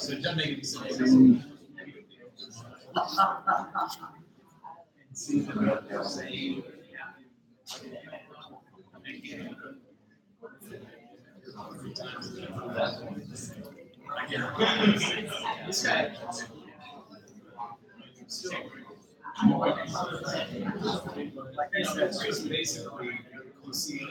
So it doesn't make any sense. This guy. Like I said, it's just basically you see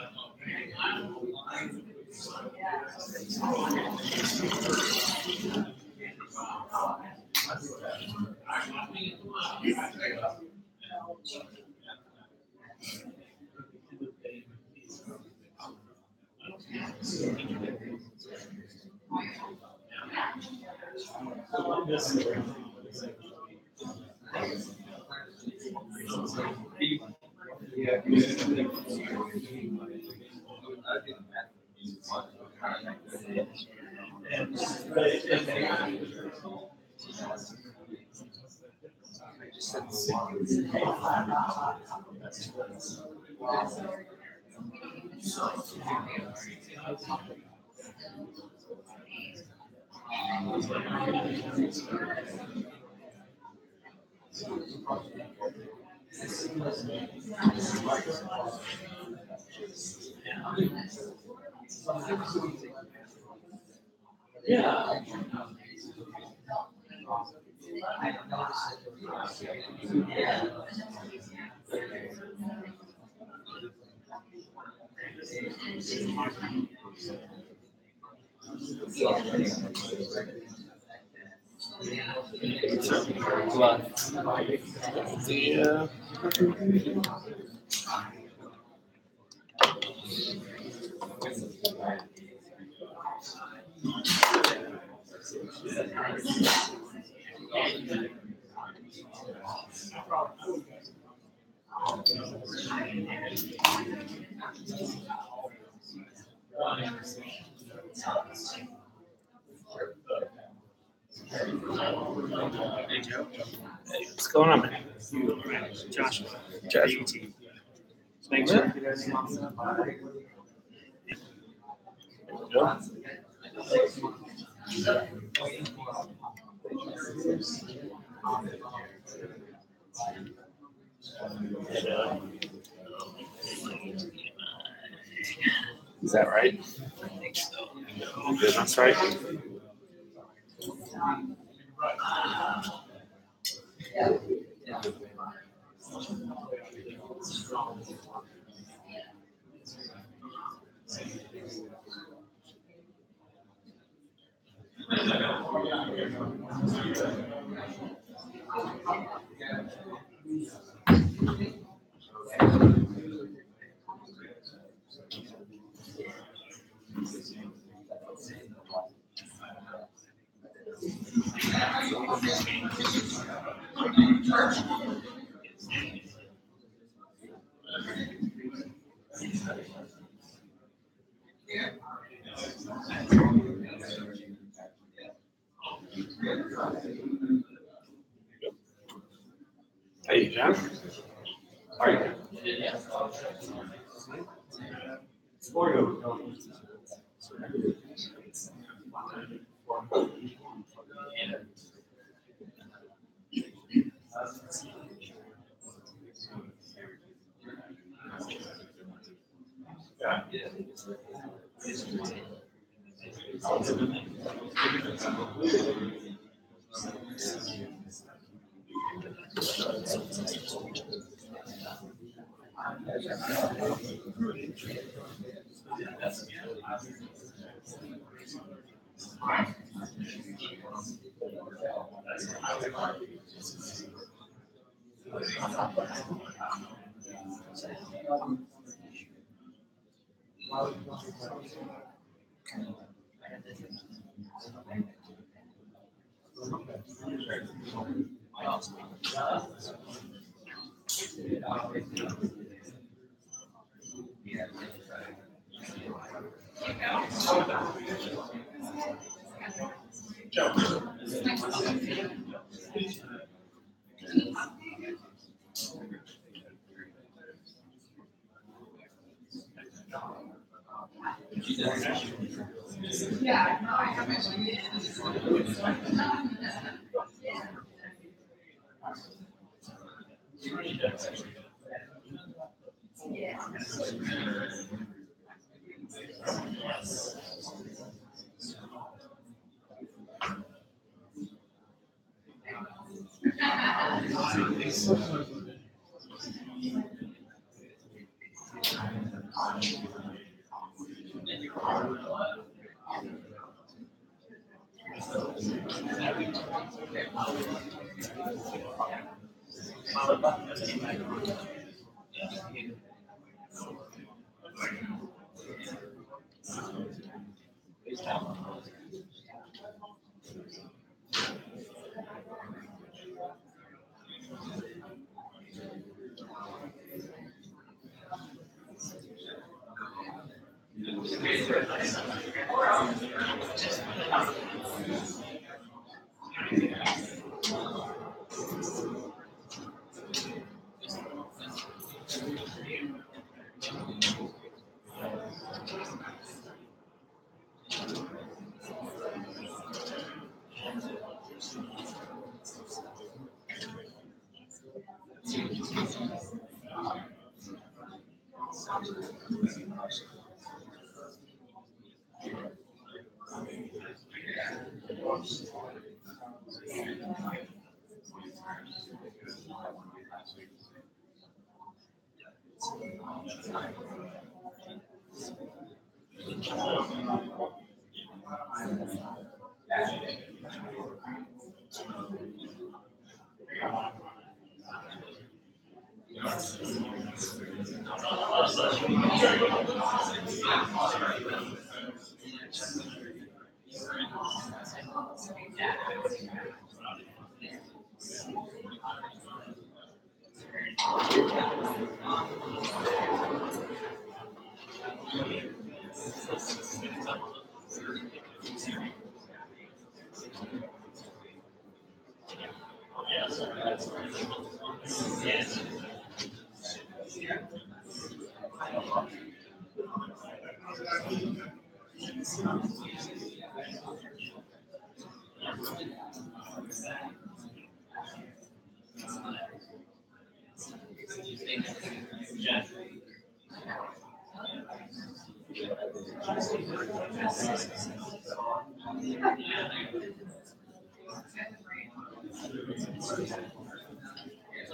Hey, Joe. Hey, what's going on, man? Josh. UT. Thanks. Is that right? I think so. Good, that's right. Hey, John. How are you?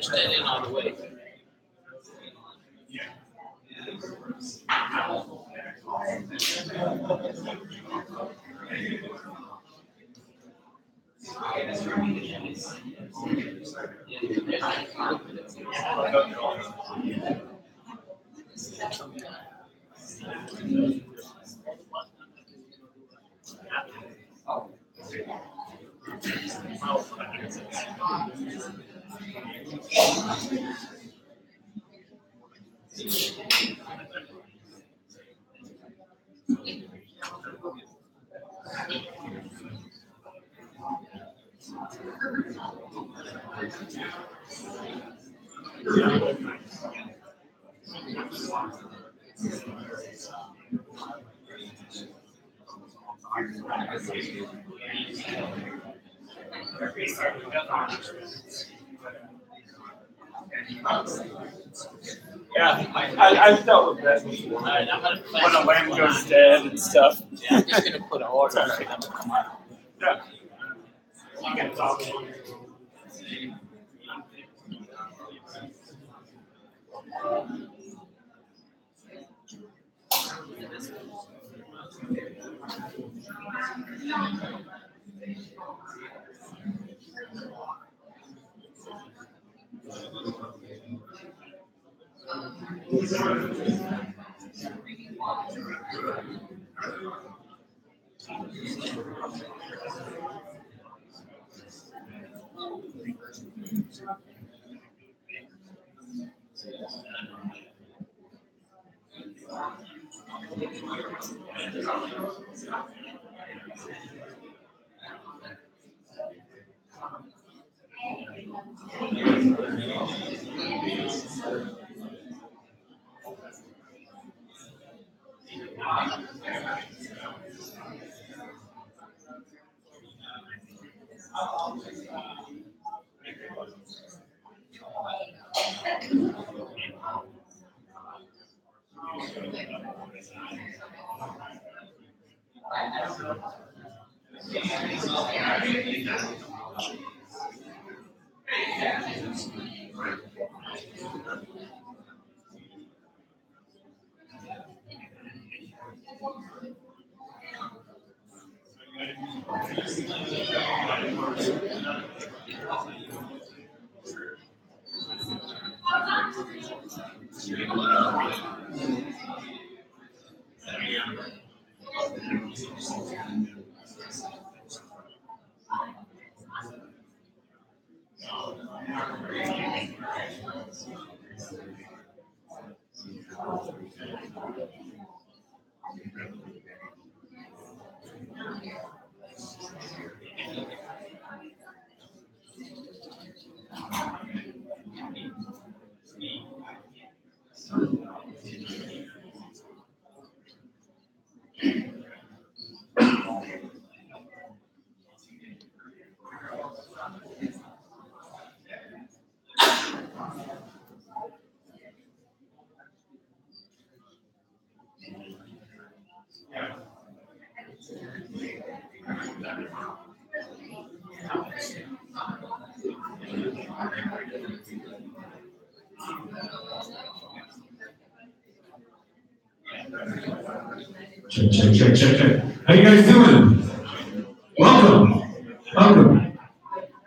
Standing all the way. Yeah, I've dealt with that before. Alright, I'm gonna When a lamb goes dead and stuff. Yeah, I'm just gonna put an order for them to come out. Yeah. You can talk. Check. How you guys doing? Welcome.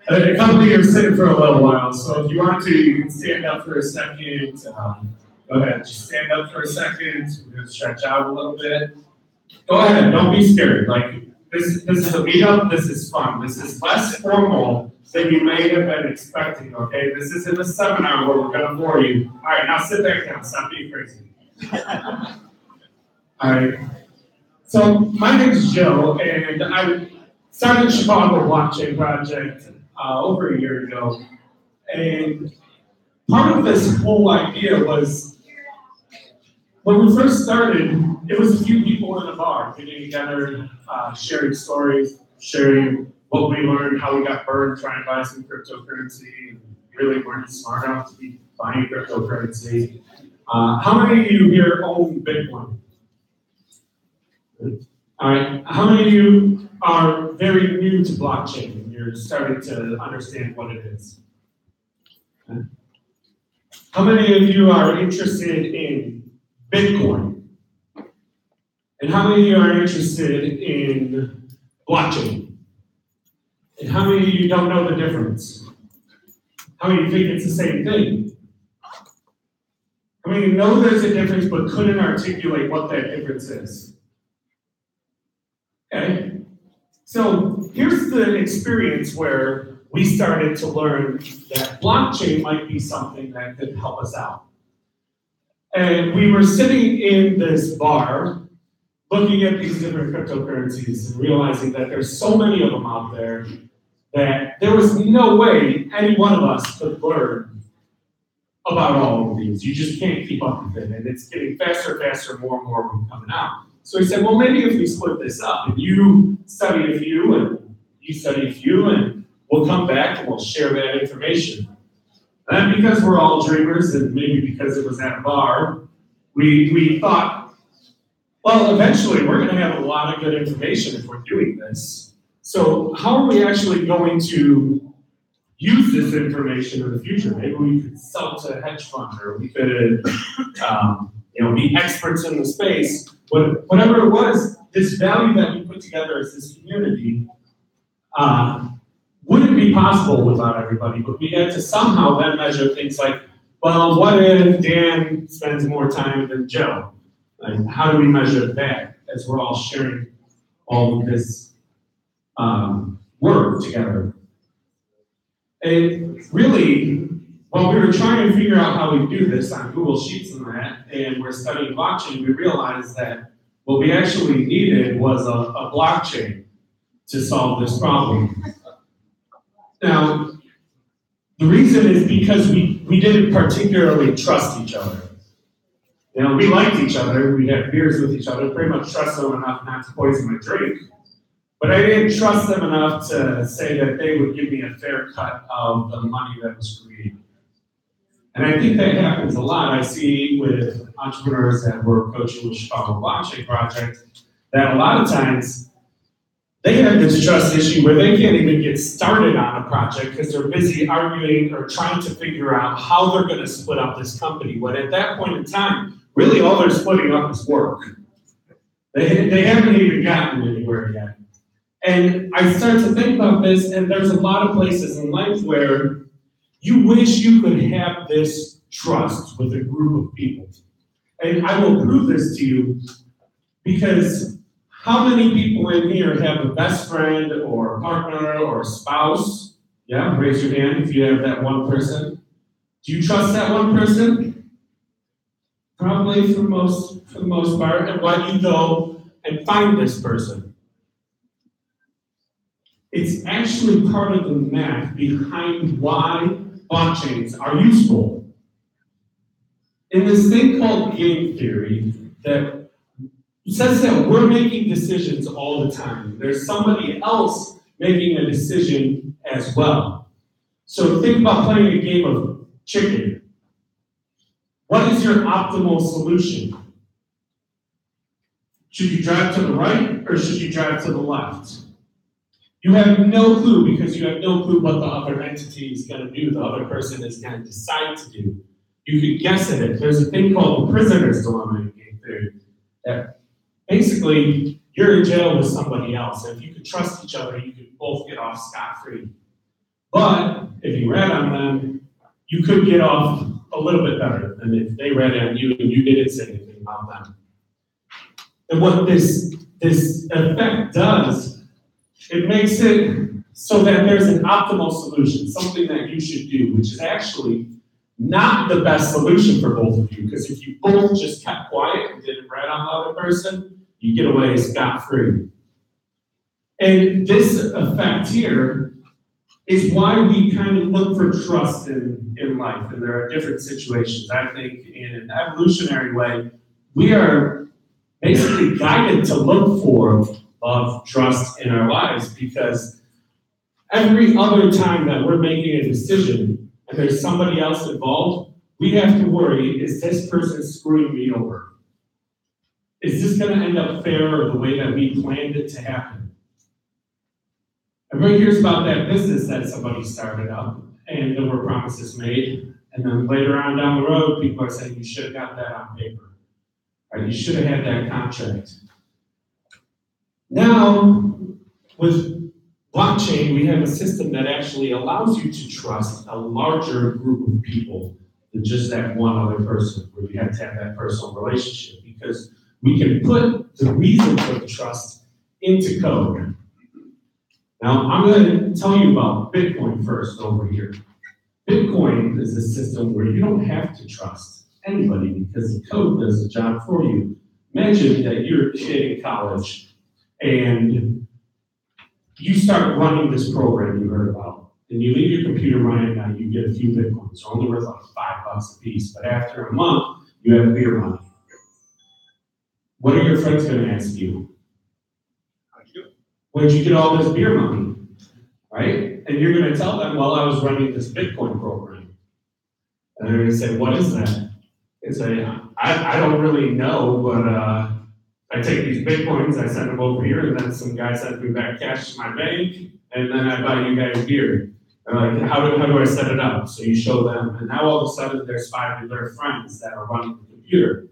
A couple of you are sitting for a little while, so if you want to, you can stand up for a second. Go ahead, just stand up for a second. We're going to stretch out a little bit. Go ahead, don't be scared. Like this is a meetup. This is fun. This is less formal than you may have been expecting. Okay, this isn't a seminar where we're going to bore you. All right, now sit back down. Stop being crazy. All right. So my name is Joe, and I started the Chicago Blockchain Project over a year ago. And part of this whole idea was, when we first started, it was a few people in a bar getting together, sharing stories, sharing what we learned, how we got burned trying to buy some cryptocurrency, and really weren't smart enough to be buying cryptocurrency. How many of you here own Bitcoin? All right, how many of you are very new to blockchain and you're starting to understand what it is? Okay. How many of you are interested in Bitcoin? And how many of you are interested in blockchain? And how many of you don't know the difference? How many of you think it's the same thing? How many of you know there's a difference but couldn't articulate what that difference is? Okay, so here's the experience where we started to learn that blockchain might be something that could help us out. And we were sitting in this bar, looking at these different cryptocurrencies and realizing that there's so many of them out there that there was no way any one of us could learn about all of these. You just can't keep up with it, and it's getting faster, more and more of them coming out. So he said, well, maybe if we split this up, and you study a few, and you study a few, and we'll come back and we'll share that information. And because we're all dreamers, and maybe because it was at a bar, we thought, well, eventually we're going to have a lot of good information if we're doing this. So how are we actually going to use this information in the future? Maybe we could sell to a hedge fund, or we could be experts in the space. But whatever it was, this value that we put together as this community wouldn't be possible without everybody, but we had to somehow then measure things like, well, what if Dan spends more time than Joe? Like, how do we measure that as we're all sharing all of this work together? And really, while we were trying to figure out how we do this on Google Sheets and that, and we're studying blockchain, we realized that what we actually needed was a blockchain to solve this problem. Now, the reason is because we didn't particularly trust each other. You know, we liked each other, we had beers with each other, pretty much trust them enough not to poison my drink. But I didn't trust them enough to say that they would give me a fair cut of the money that was created. And I think that happens a lot. I see with entrepreneurs that we're coaching with Chicago Blockchain Project, that a lot of times they have this trust issue where they can't even get started on a project because they're busy arguing or trying to figure out how they're going to split up this company. But at that point in time, really all they're splitting up is work. They haven't even gotten anywhere yet. And I start to think about this, and there's a lot of places in life where you wish you could have this trust with a group of people. And I will prove this to you because how many people in here have a best friend or a partner or a spouse? Yeah, raise your hand if you have that one person. Do you trust that one person? Probably for the most part. And why do you go and find this person? It's actually part of the math behind why blockchains are useful. In this thing called game theory, that says that we're making decisions all the time. There's somebody else making a decision as well. So think about playing a game of chicken. What is your optimal solution? Should you drive to the right or should you drive to the left? You have no clue because you have no clue what the other entity is going to do, the other person is going to decide to do. You could guess at it. There's a thing called the prisoner's dilemma in game theory. That basically, you're in jail with somebody else, and if you could trust each other, you could both get off scot-free. But if you rat on them, you could get off a little bit better than if they rat on you and you didn't say anything about them. And what this effect does, it makes it so that there's an optimal solution, something that you should do, which is actually not the best solution for both of you, because if you both just kept quiet and didn't rat on the other person, you get away scot-free. And this effect here is why we kind of look for trust in life, and there are different situations. I think in an evolutionary way, we are basically guided to look for love, trust in our lives, because every other time that we're making a decision and there's somebody else involved, we have to worry, is this person screwing me over? Is this going to end up fair or the way that we planned it to happen? Everybody hears about that business that somebody started up and there were promises made, and then later on down the road, people are saying, you should have got that on paper, or you should have had that contract. Now, with blockchain, we have a system that actually allows you to trust a larger group of people than just that one other person, where you have to have that personal relationship, because we can put the reason for the trust into code. Now, I'm going to tell you about Bitcoin first over here. Bitcoin is a system where you don't have to trust anybody because the code does the job for you. Imagine that you're a kid in college and you start running this program you heard about, and you leave your computer running, and you get a few Bitcoins. They're only worth like $5 a piece, but after a month, you have beer money. What are your friends going to ask you? Where'd you get all this beer money? Right? And you're going to tell them, well, I was running this Bitcoin program. And they're going to say, what is that? And say, I don't really know, but I take these Bitcoins, I send them over here, and then some guy sends me back cash to my bank, and then I buy you guys beer. They're like, how do I set it up? So you show them, and now all of a sudden there's 5 of their friends that are running the computer.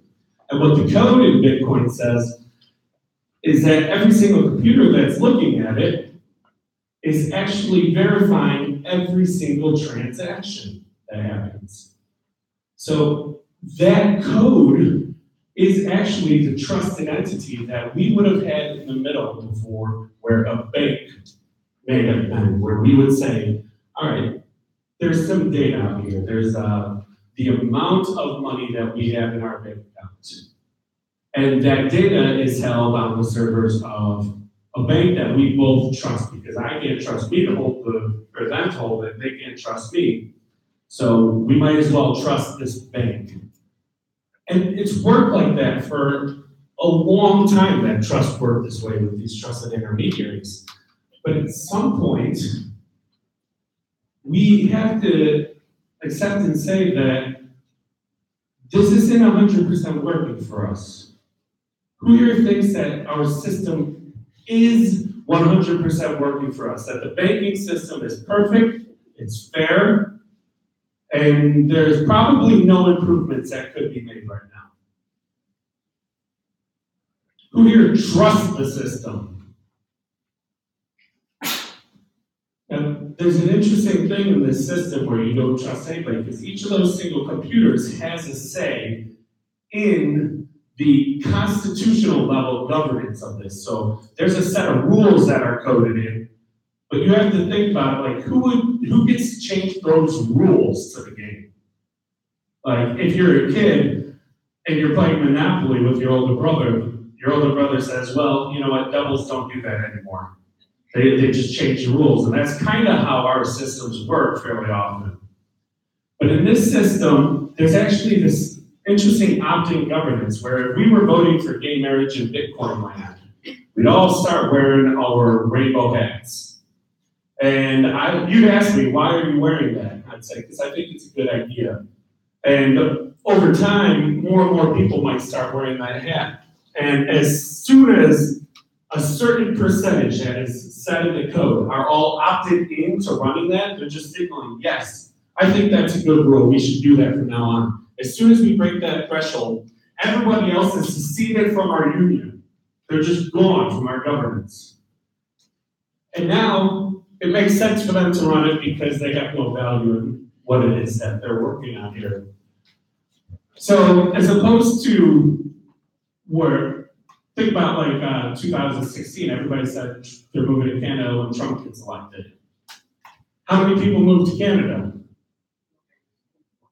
And what the code in Bitcoin says is that every single computer that's looking at it is actually verifying every single transaction that happens. So that code is actually the trusted entity that we would have had in the middle before, where a bank may have been, where we would say, all right, there's some data out here. There's the amount of money that we have in our bank account. And that data is held on the servers of a bank that we both trust, because I can't trust me to hold or them to hold it, they can't trust me. So we might as well trust this bank. And it's worked like that for a long time, that trust worked this way with these trusted intermediaries. But at some point, we have to accept and say that this isn't 100% working for us. Who here thinks that our system is 100% working for us? That the banking system is perfect, it's fair, and there's probably no improvements that could be made right now. Who here trusts the system? And there's an interesting thing in this system where you don't trust anybody, because each of those single computers has a say in the constitutional level governance of this. So there's a set of rules that are coded in, but you have to think about it, like who gets to change those rules to the game? Like if you're a kid and you're playing Monopoly with your older brother says, well, you know what, doubles don't do that anymore. They just change the rules, and that's kind of how our systems work fairly often. But in this system, there's actually this interesting opt-in governance where if we were voting for gay marriage in Bitcoin land, we'd all start wearing our rainbow hats. And you'd ask me, why are you wearing that? I'd say, because I think it's a good idea. And over time, more and more people might start wearing that hat. And as soon as a certain percentage that is set in the code are all opted into running that, they're just signaling, yes, I think that's a good rule. We should do that from now on. As soon as we break that threshold, everybody else is seceded from our union. They're just gone from our governance. And now it makes sense for them to run it because they have no value in what it is that they're working on here. So as opposed to where, think about like 2016, everybody said they're moving to Canada when Trump gets elected. How many people moved to Canada?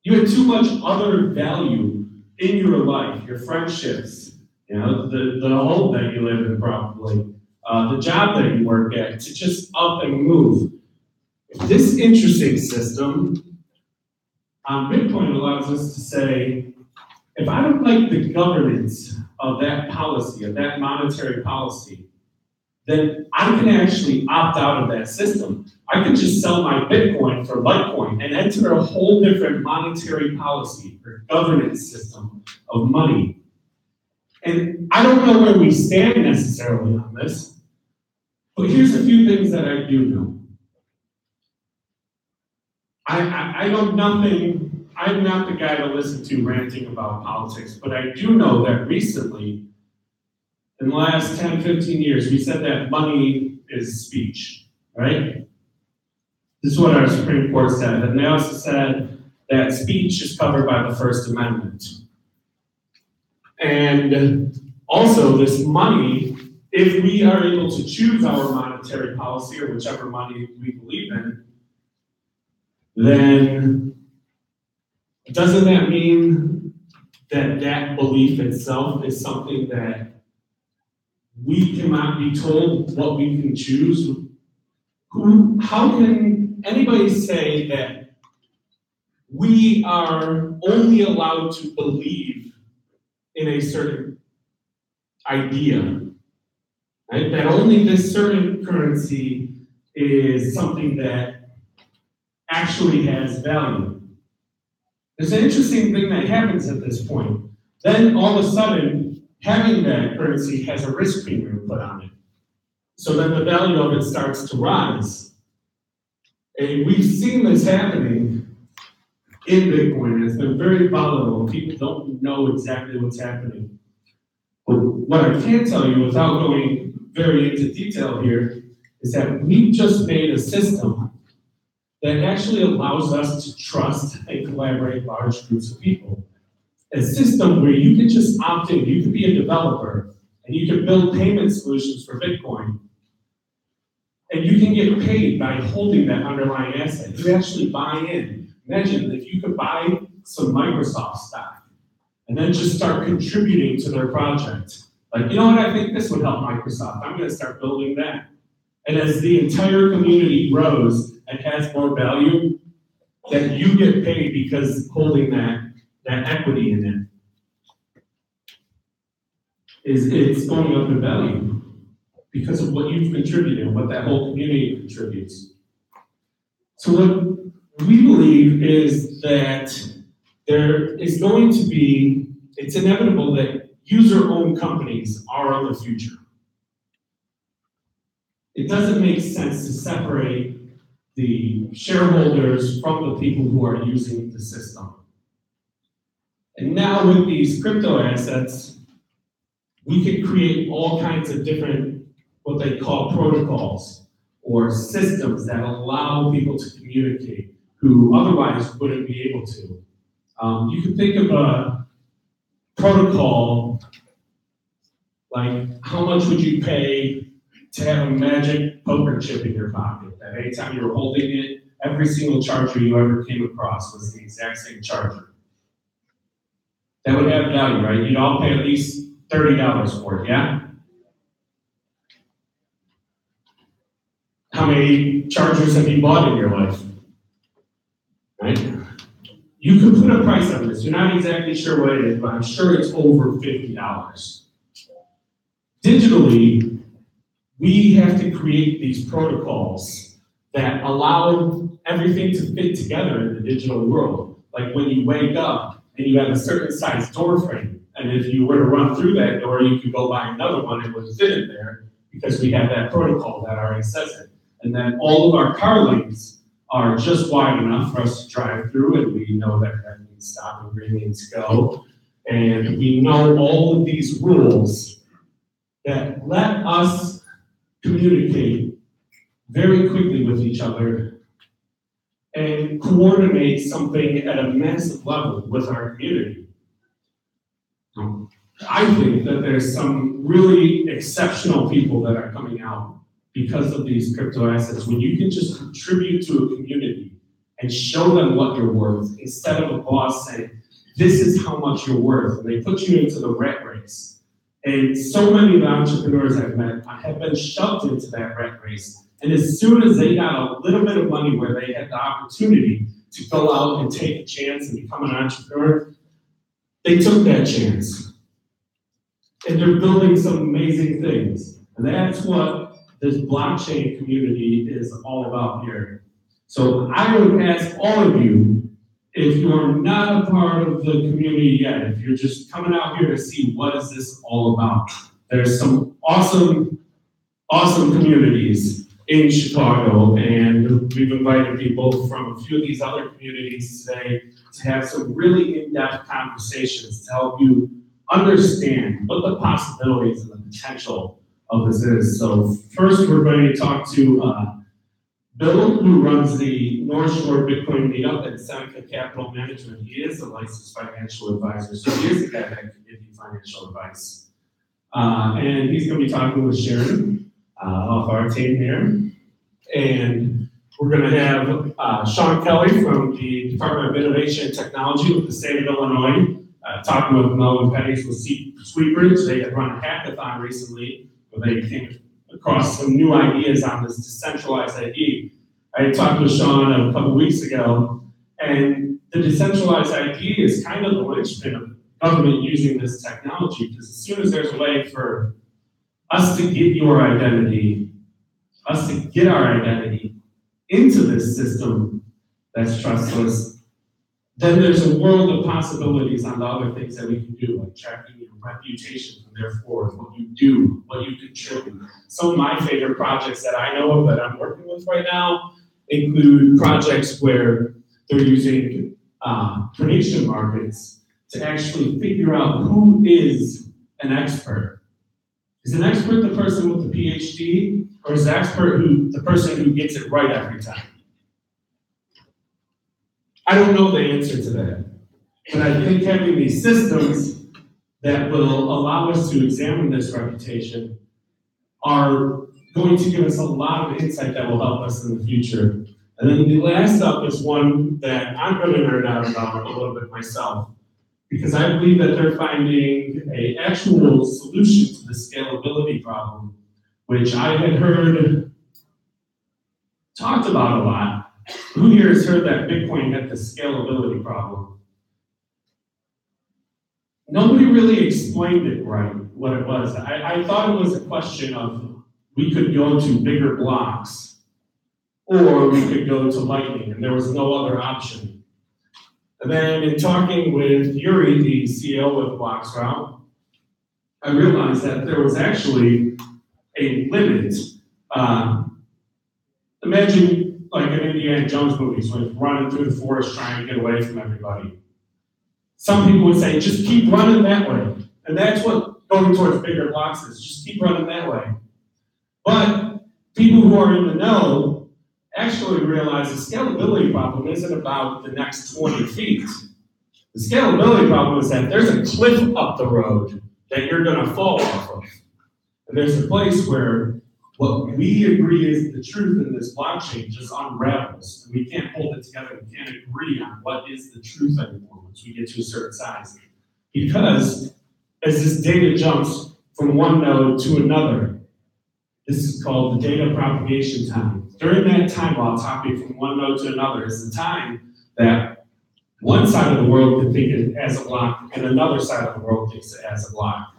You had too much other value in your life, your friendships, you know, the home that you live in probably, the job that you work at, to just up and move. This interesting system on Bitcoin allows us to say, if I don't like the governance of that policy, of that monetary policy, then I can actually opt out of that system. I can just sell my Bitcoin for Litecoin and enter a whole different monetary policy or governance system of money. And I don't know where we stand necessarily on this, but here's a few things that I do know. I know nothing, I'm not the guy to listen to ranting about politics, but I do know that recently, in the last 10, 15 years, we said that money is speech, right? This is what our Supreme Court said. And they also said that speech is covered by the First Amendment. And also this money, if we are able to choose our monetary policy or whichever money we believe in, then doesn't that mean that that belief itself is something that we cannot be told what we can choose? How can anybody say that we are only allowed to believe in a certain idea, right? That only this certain currency is something that actually has value. There's an interesting thing that happens at this point. Then all of a sudden, having that currency has a risk premium put on it. So then the value of it starts to rise. And we've seen this happening in Bitcoin. It's been very volatile. People don't know exactly what's happening. But what I can tell you without going very into detail here is that we've just made a system that actually allows us to trust and collaborate large groups of people. A system where you can just opt in, you can be a developer, and you can build payment solutions for Bitcoin. And you can get paid by holding that underlying asset. You actually buy in. Imagine if you could buy some Microsoft stock and then just start contributing to their project. Like, you know what, I think this would help Microsoft. I'm gonna start building that. And as the entire community grows and has more value, that you get paid because holding that equity in it it's going up in value because of what you've contributed, what that whole community contributes. So what we believe is that there is going to be, it's inevitable that user-owned companies are the future. It doesn't make sense to separate the shareholders from the people who are using the system. And now with these crypto assets, we can create all kinds of different, what they call protocols, or systems that allow people to communicate who otherwise wouldn't be able to. You can think of a protocol like how much would you pay to have a magic poker chip in your pocket, that anytime you were holding it, every single charger you ever came across was the exact same charger. That would have value, right? You'd all pay at least $30 for it, yeah? How many chargers have you bought in your life? Right? You can put a price on this. You're not exactly sure what it is, but I'm sure it's over $50. Digitally, we have to create these protocols that allow everything to fit together in the digital world. Like when you wake up and you have a certain size door frame, and if you were to run through that door, you could go buy another one, it would fit in there because we have that protocol that already says it. And then all of our car lanes are just wide enough for us to drive through, and we know that means stop and green means go. And we know all of these rules that let us communicate very quickly with each other and coordinate something at a massive level with our community. I think that there's some really exceptional people that are coming out because of these crypto assets. When you can just contribute to a community and show them what you're worth, instead of a boss saying, this is how much you're worth, and they put you into the rat race. And so many of the entrepreneurs I've met have been shoved into that rat race. And as soon as they got a little bit of money where they had the opportunity to go out and take a chance and become an entrepreneur, they took that chance. And they're building some amazing things. And that's what this blockchain community is all about here. So I would ask all of you, if you're not a part of the community yet, if you're just coming out here to see what is this all about, there's some awesome communities in Chicago, and we've invited people from a few of these other communities today to have some really in-depth conversations to help you understand what the possibilities and the potential of this is. So first we're going to talk to Bill, who runs the North Shore Bitcoin Meetup at Seneca Capital Management. He is a licensed financial advisor, so he is the guy that can give you financial advice. And he's going to be talking with Sharon off our team here. And we're going to have Sean Kelly from the Department of Innovation and Technology with the state of Illinois, talking with Melvin Petties with Sweetbridge. They had run a hackathon recently where they came across some new ideas on this decentralized ID. I had talked with Sean a couple weeks ago, and the decentralized ID is kind of the linchpin of government using this technology, because as soon as there's a way for us to get your identity, us to get our identity into this system that's trustless, then there's a world of possibilities on the other things that we can do, like tracking your reputation, and therefore what you do, what you contribute. Some of my favorite projects that I know of that I'm working with right now include projects where they're using prediction markets to actually figure out who is an expert. Is an expert the person with the PhD, or is the expert the person who gets it right every time? I don't know the answer to that, but I think having these systems that will allow us to examine this reputation are going to give us a lot of insight that will help us in the future. And then the last up is one that I'm going to nerd out about a little bit myself, because I believe that they're finding an actual solution to the scalability problem, which I had heard talked about a lot. Who here has heard that Bitcoin had the scalability problem? Nobody really explained it right, what it was. I thought it was a question of we could go to bigger blocks or we could go to Lightning, and there was no other option. And then in talking with Yuri, the CEO of Bloxroute, I realized that there was actually a limit. Imagine like an Indiana Jones movie, so he's running through the forest trying to get away from everybody. Some people would say, just keep running that way. And that's what going towards bigger blocks is, just keep running that way. But people who are in the know actually realize the scalability problem isn't about the next 20 feet. The scalability problem is that there's a cliff up the road that you're gonna fall off of. And there's a place where what we agree is the truth in this blockchain just unravels. And we can't hold it together, we can't agree on what is the truth anymore once we get to a certain size. Because as this data jumps from one node to another, this is called the data propagation time. During that time while hopping from one node to another is the time that one side of the world can think it as a block and another side of the world thinks it as a block.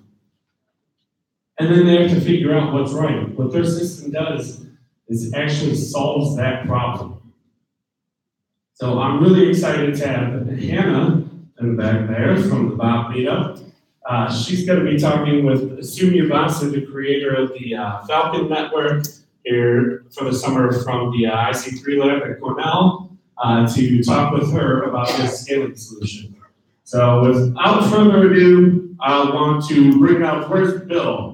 And then they have to figure out what's right. What their system does is it actually solves that problem. So I'm really excited to have Hannah in the back there from the Bob Meetup. She's going to be talking with Sumya Basu, the creator of the Falcon Network, here for the summer from the IC3 lab at Cornell, to talk with her about this scaling solution. So without further ado, I want to bring out, where's Bill?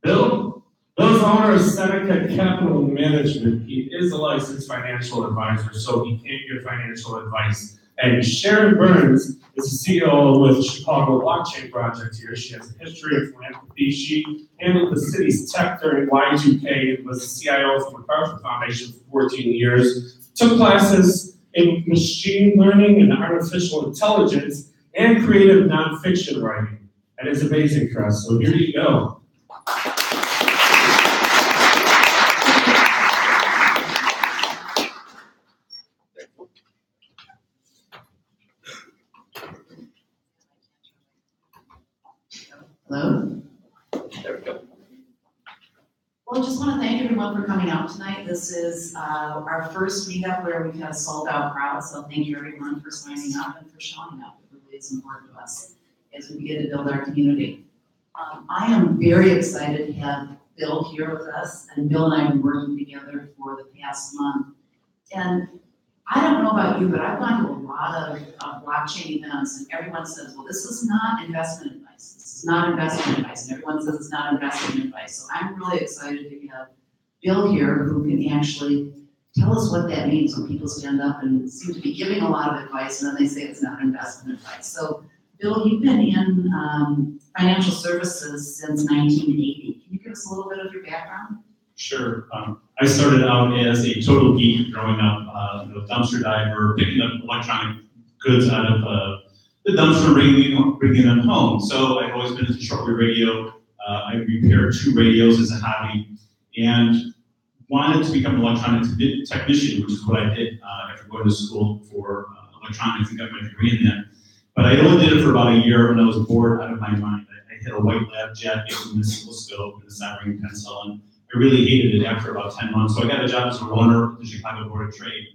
Bill's owner of Seneca Capital Management. He is a licensed financial advisor, so he can give financial advice. And Sharon Burns is the CEO with Chicago Blockchain Project here. She has a history of philanthropy. She handled the city's tech during Y2K and was the CIO of the MacArthur Foundation for 14 years. Took classes in machine learning and artificial intelligence and creative nonfiction writing. And it's amazing for us. So here you go. Hello? There we go. Well, I just want to thank everyone for coming out tonight. This is our first meetup where we've had a sold out crowd, so thank you everyone for signing up and for showing up. It really is important to us as we begin to build our community. I am very excited to have Bill here with us, and Bill and I have been working together for the past month. And I don't know about you, but I've gone to a lot of blockchain events, and everyone says, well, this is not investment advice. This is not investment advice. And everyone says it's not investment advice. So I'm really excited to have Bill here who can actually tell us what that means when people stand up and seem to be giving a lot of advice, and then they say it's not investment advice. So Bill, you've been in financial services since 1980. Can you give us a little bit of your background? Sure. I started out as a total geek growing up, dumpster diver, picking up electronic goods out of the dumpster, bringing them home. So I've always been into shortwave radio. I repaired 2 radios as a hobby and wanted to become an electronic technician, which is what I did after going to school for electronics and got my degree in that. But I only did it for about a year when I was bored out of my mind. I hit a white lab jacket with an oscilloscope and a soldering pencil, and I really hated it after about 10 months. So I got a job as a runner at the Chicago Board of Trade.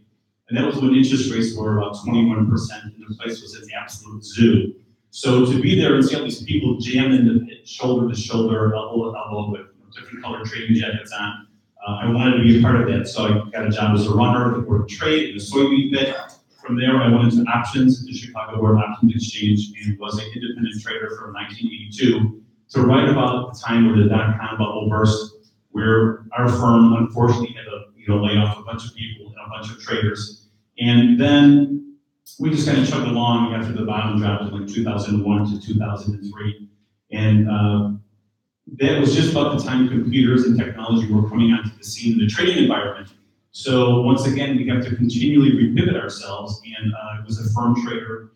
And that was when interest rates were about 21%, and the place was at the absolute zoo. So to be there and see all these people jam into it, shoulder to shoulder, elbow to elbow with different colored trading jackets on, I wanted to be a part of that. So I got a job as a runner at the Board of Trade in the soybean pit. From there, I went into options at the Chicago Board Options Exchange and was an independent trader from 1982 to right about the time where the dot-com bubble burst, where our firm unfortunately had to lay off a bunch of people and a bunch of traders. And then we just kind of chugged along after the bottom dropped in like 2001 to 2003. And that was just about the time computers and technology were coming onto the scene in the trading environment. So once again, we have to continually repivot ourselves, and I was a firm trader,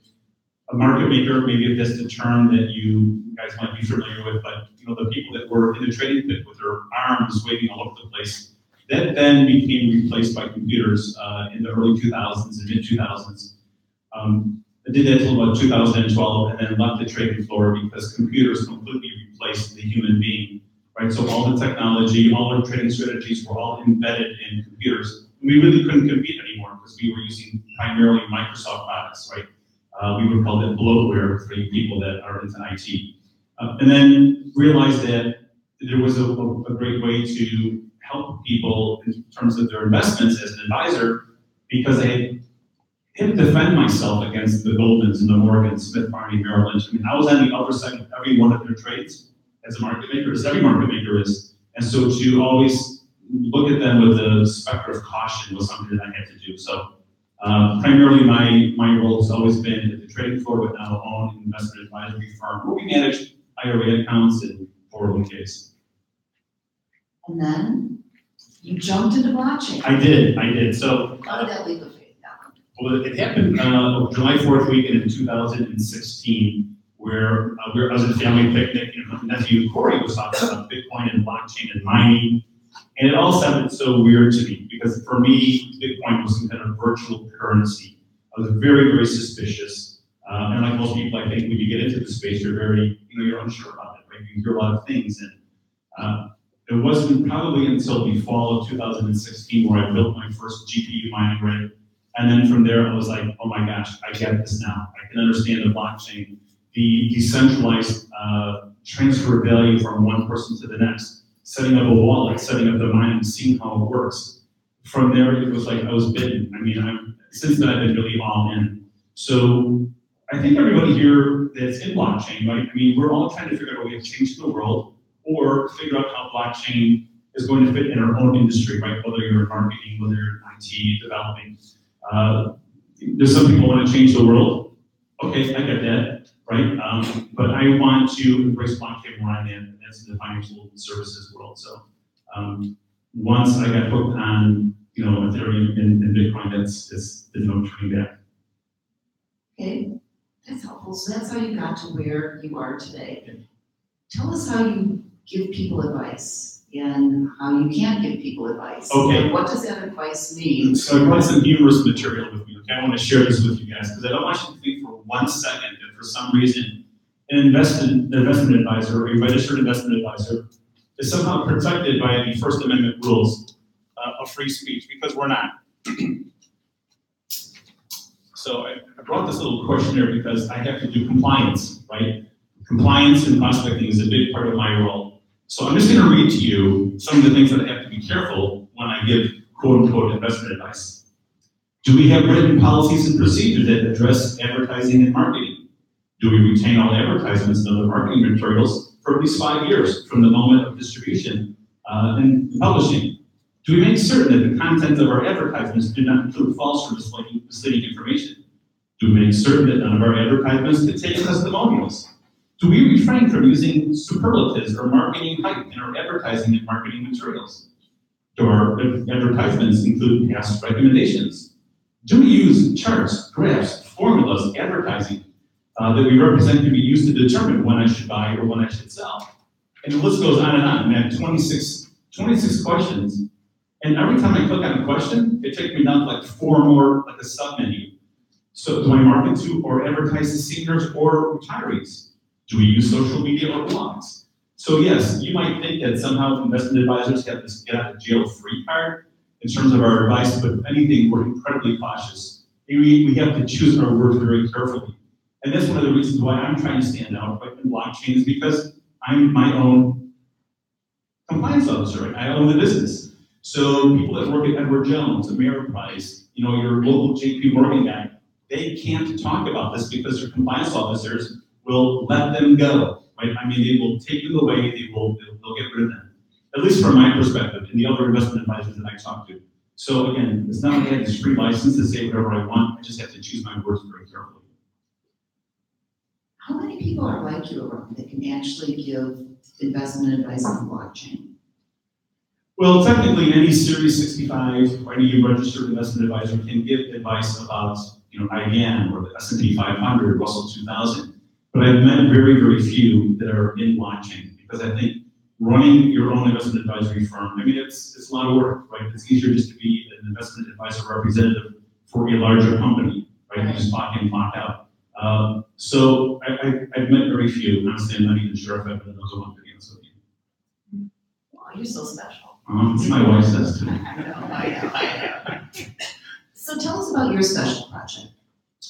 a market maker, maybe if that's the term that you guys might be familiar with, but the people that were in the trading pit with their arms waving all over the place, that then became replaced by computers in the early 2000s and mid 2000s. I did that until about 2012, and then left the trading floor because computers completely replaced the human being, right? So all the technology, all our trading strategies were all embedded in computers. We really couldn't compete anymore because we were using primarily Microsoft products, right? We would call that bloatware for you people that are into IT. And then realized that there was a great way to help people in terms of their investments as an advisor, because I had to defend myself against the Goldmans and the Morgans, Smith Barney, Merrill Lynch. I mean, I was on the other side of every one of their trades as a market maker, as every market maker is. And so to always look at them with a specter of caution was something that I had to do. So primarily my role has always been at the trading floor, but now own an investment advisory firm where we manage IRA accounts and 401ks. And then you jumped into blockchain. I did. So How did that leap of faith happen? well, it happened July 4th weekend in 2016, where I was at a family picnic, and my nephew Corey was talking about Bitcoin and blockchain and mining, and it all sounded so weird to me, because for me, Bitcoin was some kind of virtual currency. I was very, very suspicious. And like most people, I think when you get into the space, you're very, you're unsure about it, right? You hear a lot of things, and it wasn't probably until the fall of 2016 where I built my first GPU mining rig. And then from there, I was like, oh my gosh, I get this now. I can understand the blockchain, the decentralized transfer of value from one person to the next, setting up a wallet, setting up the mining, seeing how it works. From there, it was like I was bitten. I mean, since then, I've been really all in. So I think everybody here that's in blockchain, right? I mean, we're all trying to figure out a way of changing the world, or figure out how blockchain is going to fit in our own industry, right? Whether you're in marketing, whether you're in IT, developing. There's some people who want to change the world. Okay, I get that, right? But I want to embrace blockchain where I'm in, and that's in the financial services world. So once I got hooked on, Ethereum and Bitcoin, there's no turning back. Okay, that's helpful. So that's how you got to where you are today. Tell us how you give people advice and how you can't give people advice. Okay. And what does that advice mean? So I brought some humorous material with me. Okay, I want to share this with you guys because I don't want you to think for 1 second that for some reason an investment advisor or a registered investment advisor is somehow protected by the First Amendment rules of free speech, because we're not. So I brought this little questionnaire because I have to do compliance, right? Compliance and prospecting is a big part of my role. So I'm just going to read to you some of the things that I have to be careful when I give quote-unquote investment advice. Do we have written policies and procedures that address advertising and marketing? Do we retain all advertisements and other marketing materials for at least 5 years from the moment of distribution and publishing? Do we make certain that the content of our advertisements do not include false or misleading information? Do we make certain that none of our advertisements contain testimonials? Do we refrain from using superlatives or marketing hype in our advertising and marketing materials? Do our advertisements include past recommendations? Do we use charts, graphs, formulas, advertising that we represent can be used to determine when I should buy or when I should sell? And the list goes on and on. And I have 26 questions. And every time I click on a question, it takes me down to like 4 more, like a sub-menu. So do I market to or advertise to seniors or retirees? Do we use social media or blogs? So yes, you might think that somehow investment advisors have this get out of jail free card in terms of our advice, but if anything, we're incredibly cautious. We have to choose our words very carefully. And that's one of the reasons why I'm trying to stand out in blockchain, is because I'm my own compliance officer, right? I own the business. So people that work at Edward Jones, Ameriprise, your local JP Morgan guy, they can't talk about this because their compliance officers will let them go, right? I mean, they will take them away, they'll get rid of them. At least from my perspective, and the other investment advisors that I talk to. So again, it's not like I have this free license to say whatever I want, I just have to choose my words very carefully. How many people are like you around that can actually give investment advice on blockchain? Well, technically, any Series 65 or any registered investment advisor can give advice about, IBM or the S&P 500, Russell 2000. But I've met very, very few that are in blockchain because I think running your own investment advisory firm, it's a lot of work, right? It's easier just to be an investment advisor representative for a larger company, right? You just clock in, clock out. So I've met very few. Honestly, I'm not even sure if I've been another one, to be honest with you. Wow, you're so special. It's my wife says too. I know. So tell us about your special project.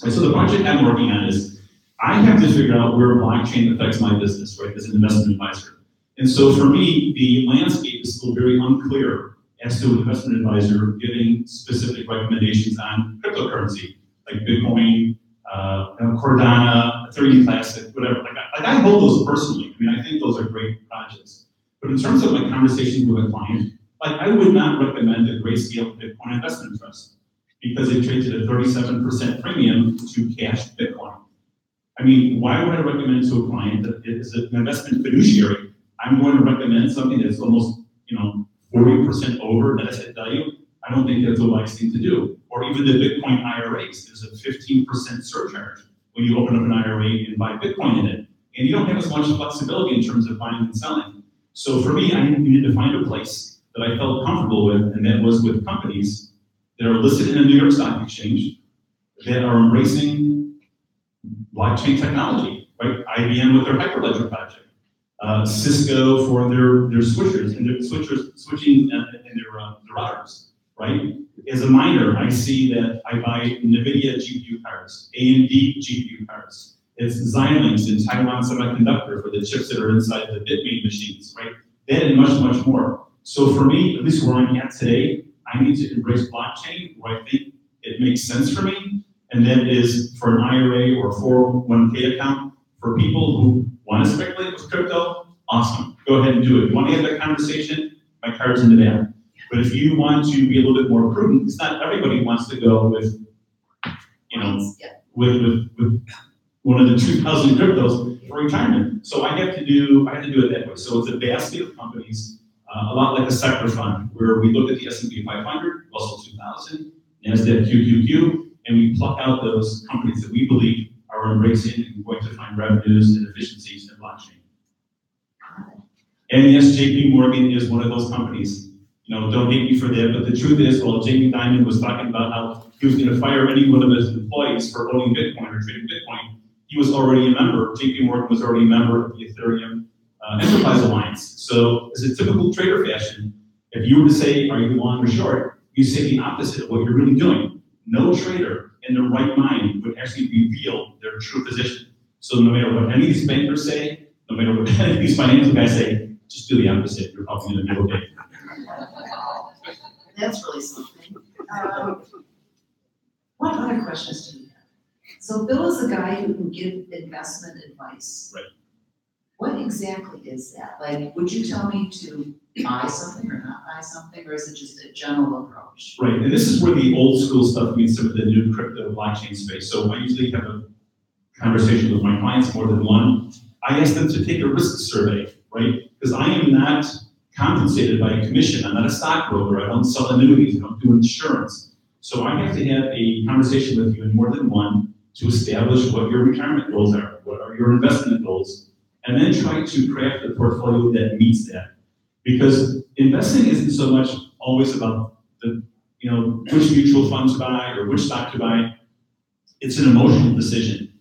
And so the project I'm working on is, I have to figure out where blockchain affects my business, right, as an investment advisor. And so for me, the landscape is still very unclear as to an investment advisor giving specific recommendations on cryptocurrency, like Bitcoin, Cardano, Ethereum Classic, whatever. Like I hold those personally. I think those are great projects. But in terms of my conversations with a client, I would not recommend the Grayscale Bitcoin Investment Trust because it trades at a 37% premium to cash Bitcoin. Why would I recommend to a client that is an investment fiduciary? I'm going to recommend something that's almost, 40% over net asset value. I don't think that's a wise thing to do. Or even the Bitcoin IRAs, there's a 15% surcharge when you open up an IRA and buy Bitcoin in it. And you don't have as much flexibility in terms of buying and selling. So for me, I needed to find a place that I felt comfortable with, and that was with companies that are listed in the New York Stock Exchange that are embracing blockchain technology, right? IBM with their Hyperledger project, Cisco for their switchers and their switching and their routers, right? As a miner, I see that I buy NVIDIA GPU cards, AMD GPU cards. It's Xilinx and Taiwan Semiconductor for the chips that are inside the Bitmain machines, right? That and much, much more. So for me, at least where I'm at today, I need to embrace blockchain where I think it makes sense for me. And that is for an IRA or 401k account for people who want to speculate with crypto. Awesome. Go ahead and do it. You want to have that conversation? My card's in the back. But if you want to be a little bit more prudent, it's not everybody wants to go with, with one of the 2,000 cryptos for retirement. So I have to do it that way. So it's a basket of companies, a lot like a sector fund, where we look at the S&P 500, Russell 2000, NASDAQ QQQ, and we pluck out those companies that we believe are embracing and going to find revenues and efficiencies in blockchain. And yes, JP Morgan is one of those companies. Don't hate me for that, but the truth is, while Jamie Dimon was talking about how he was going to fire any one of his employees for owning Bitcoin or trading Bitcoin, he was already a member, JP Morgan was already a member of the Ethereum Enterprise Alliance. So as a typical trader fashion, if you were to say, are you long or short, you say the opposite of what you're really doing. No trader in their right mind would actually reveal their true position. So no matter what any of these bankers say, no matter what any of these financial guys say, just do the opposite. You're probably going to be okay. That's really something. What other questions do you have? So Bill is a guy who can give investment advice. Right. What exactly is that? Would you tell me to buy something or not buy something, or is it just a general approach? Right, and this is where the old school stuff meets some of the new crypto blockchain space. So I usually have a conversation with my clients, more than one. I ask them to take a risk survey, right? Because I am not compensated by a commission. I'm not a stockbroker. I don't sell annuities. I don't do insurance. So I have to have a conversation with you in more than one to establish what your retirement goals are, what are your investment goals, and then try to craft a portfolio that meets that. Because investing isn't so much always about which mutual funds to buy or which stock to buy. It's an emotional decision.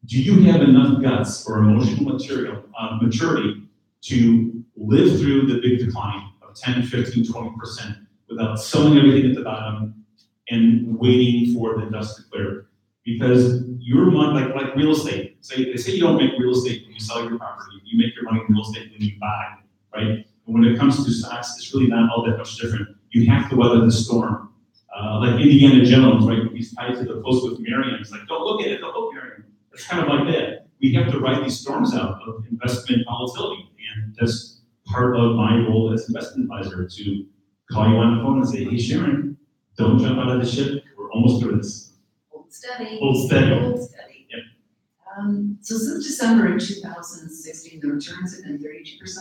Do you have enough guts or emotional maturity to live through the big decline of 10, 15, 20% without selling everything at the bottom and waiting for the dust to clear? Because your money, like real estate, they say you don't make real estate when you sell your property. You make your money in real estate when you buy, right? And when it comes to stocks, it's really not all that much different. You have to weather the storm. Like Indiana Jones, right? He's tied to the post with Marion. He's like, don't look at it, don't look, Marion. It's kind of like that. We have to ride these storms out of investment volatility. And that's part of my role as investment advisor, to call you on the phone and say, hey, Sharon, don't jump out of the ship. We're almost through this. Hold steady. Hold steady. Hold steady. Yep. So since December of 2016, the returns have been 32%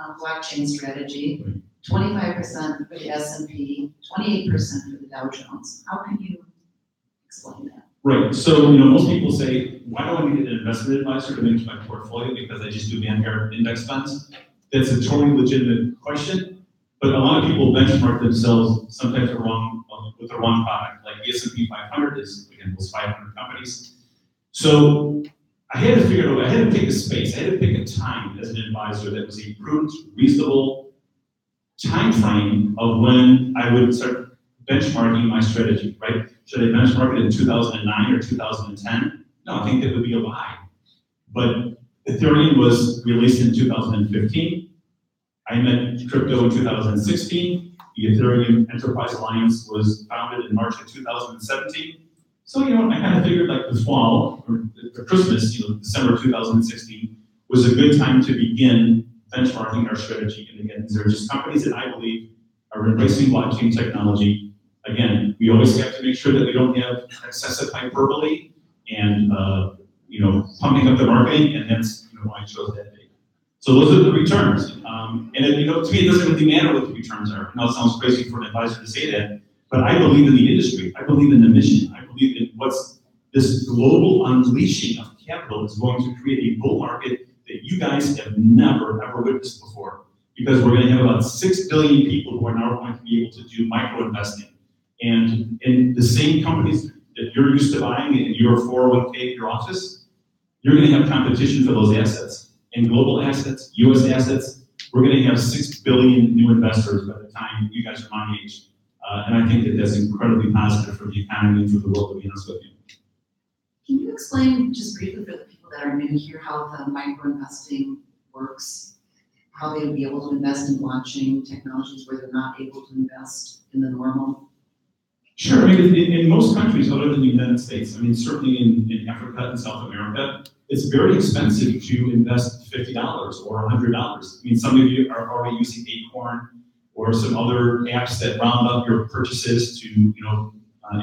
on blockchain strategy, 25% for the S&P, 28% for the Dow Jones. How can you explain that? Right, so, most people say, why do I need an investment advisor to manage my portfolio because I just do Vanguard index funds? That's a totally legitimate question, but a lot of people benchmark themselves sometimes with the wrong product, like the S&P 500 is, again, those 500 companies. So I had to figure out, I had to pick a space, I had to pick a time as an advisor that was a prudent, reasonable time frame of when I would start benchmarking my strategy, right? Should I benchmark it in 2009 or 2010? No, I think that would be a lie. But Ethereum was released in 2015. I met crypto in 2016. The Ethereum Enterprise Alliance was founded in March of 2017. So, I kind of figured like the fall, or Christmas, December 2016, was a good time to begin benchmarking our strategy. And again, these are just companies that I believe are embracing blockchain technology. Again, we always have to make sure that we don't have excessive hyperbole and, pumping up the marketing, and that's why I chose that date. So those are the returns. And to me, it doesn't really matter what the returns are. I know it sounds crazy for an advisor to say that, but I believe in the industry. I believe in the mission. I believe in what's this global unleashing of capital is going to create a bull market that you guys have never, ever witnessed before. Because we're going to have about 6 billion people who are now going to be able to do micro investing. And in the same companies that you're used to buying in your 401k in your office, you're going to have competition for those assets. And global assets, US assets, we're going to have 6 billion new investors by the time you guys are my age. And I think that that's incredibly positive for the economy and for the world, to be honest with you. Can you explain just briefly for the people that are new here how the micro investing works? How they would be able to invest in blockchain technologies where they're not able to invest in the normal? Sure, I mean, in most countries other than the United States, certainly in Africa and South America, it's very expensive to invest $50 or $100. Some of you are already using Acorn or some other apps that round up your purchases to,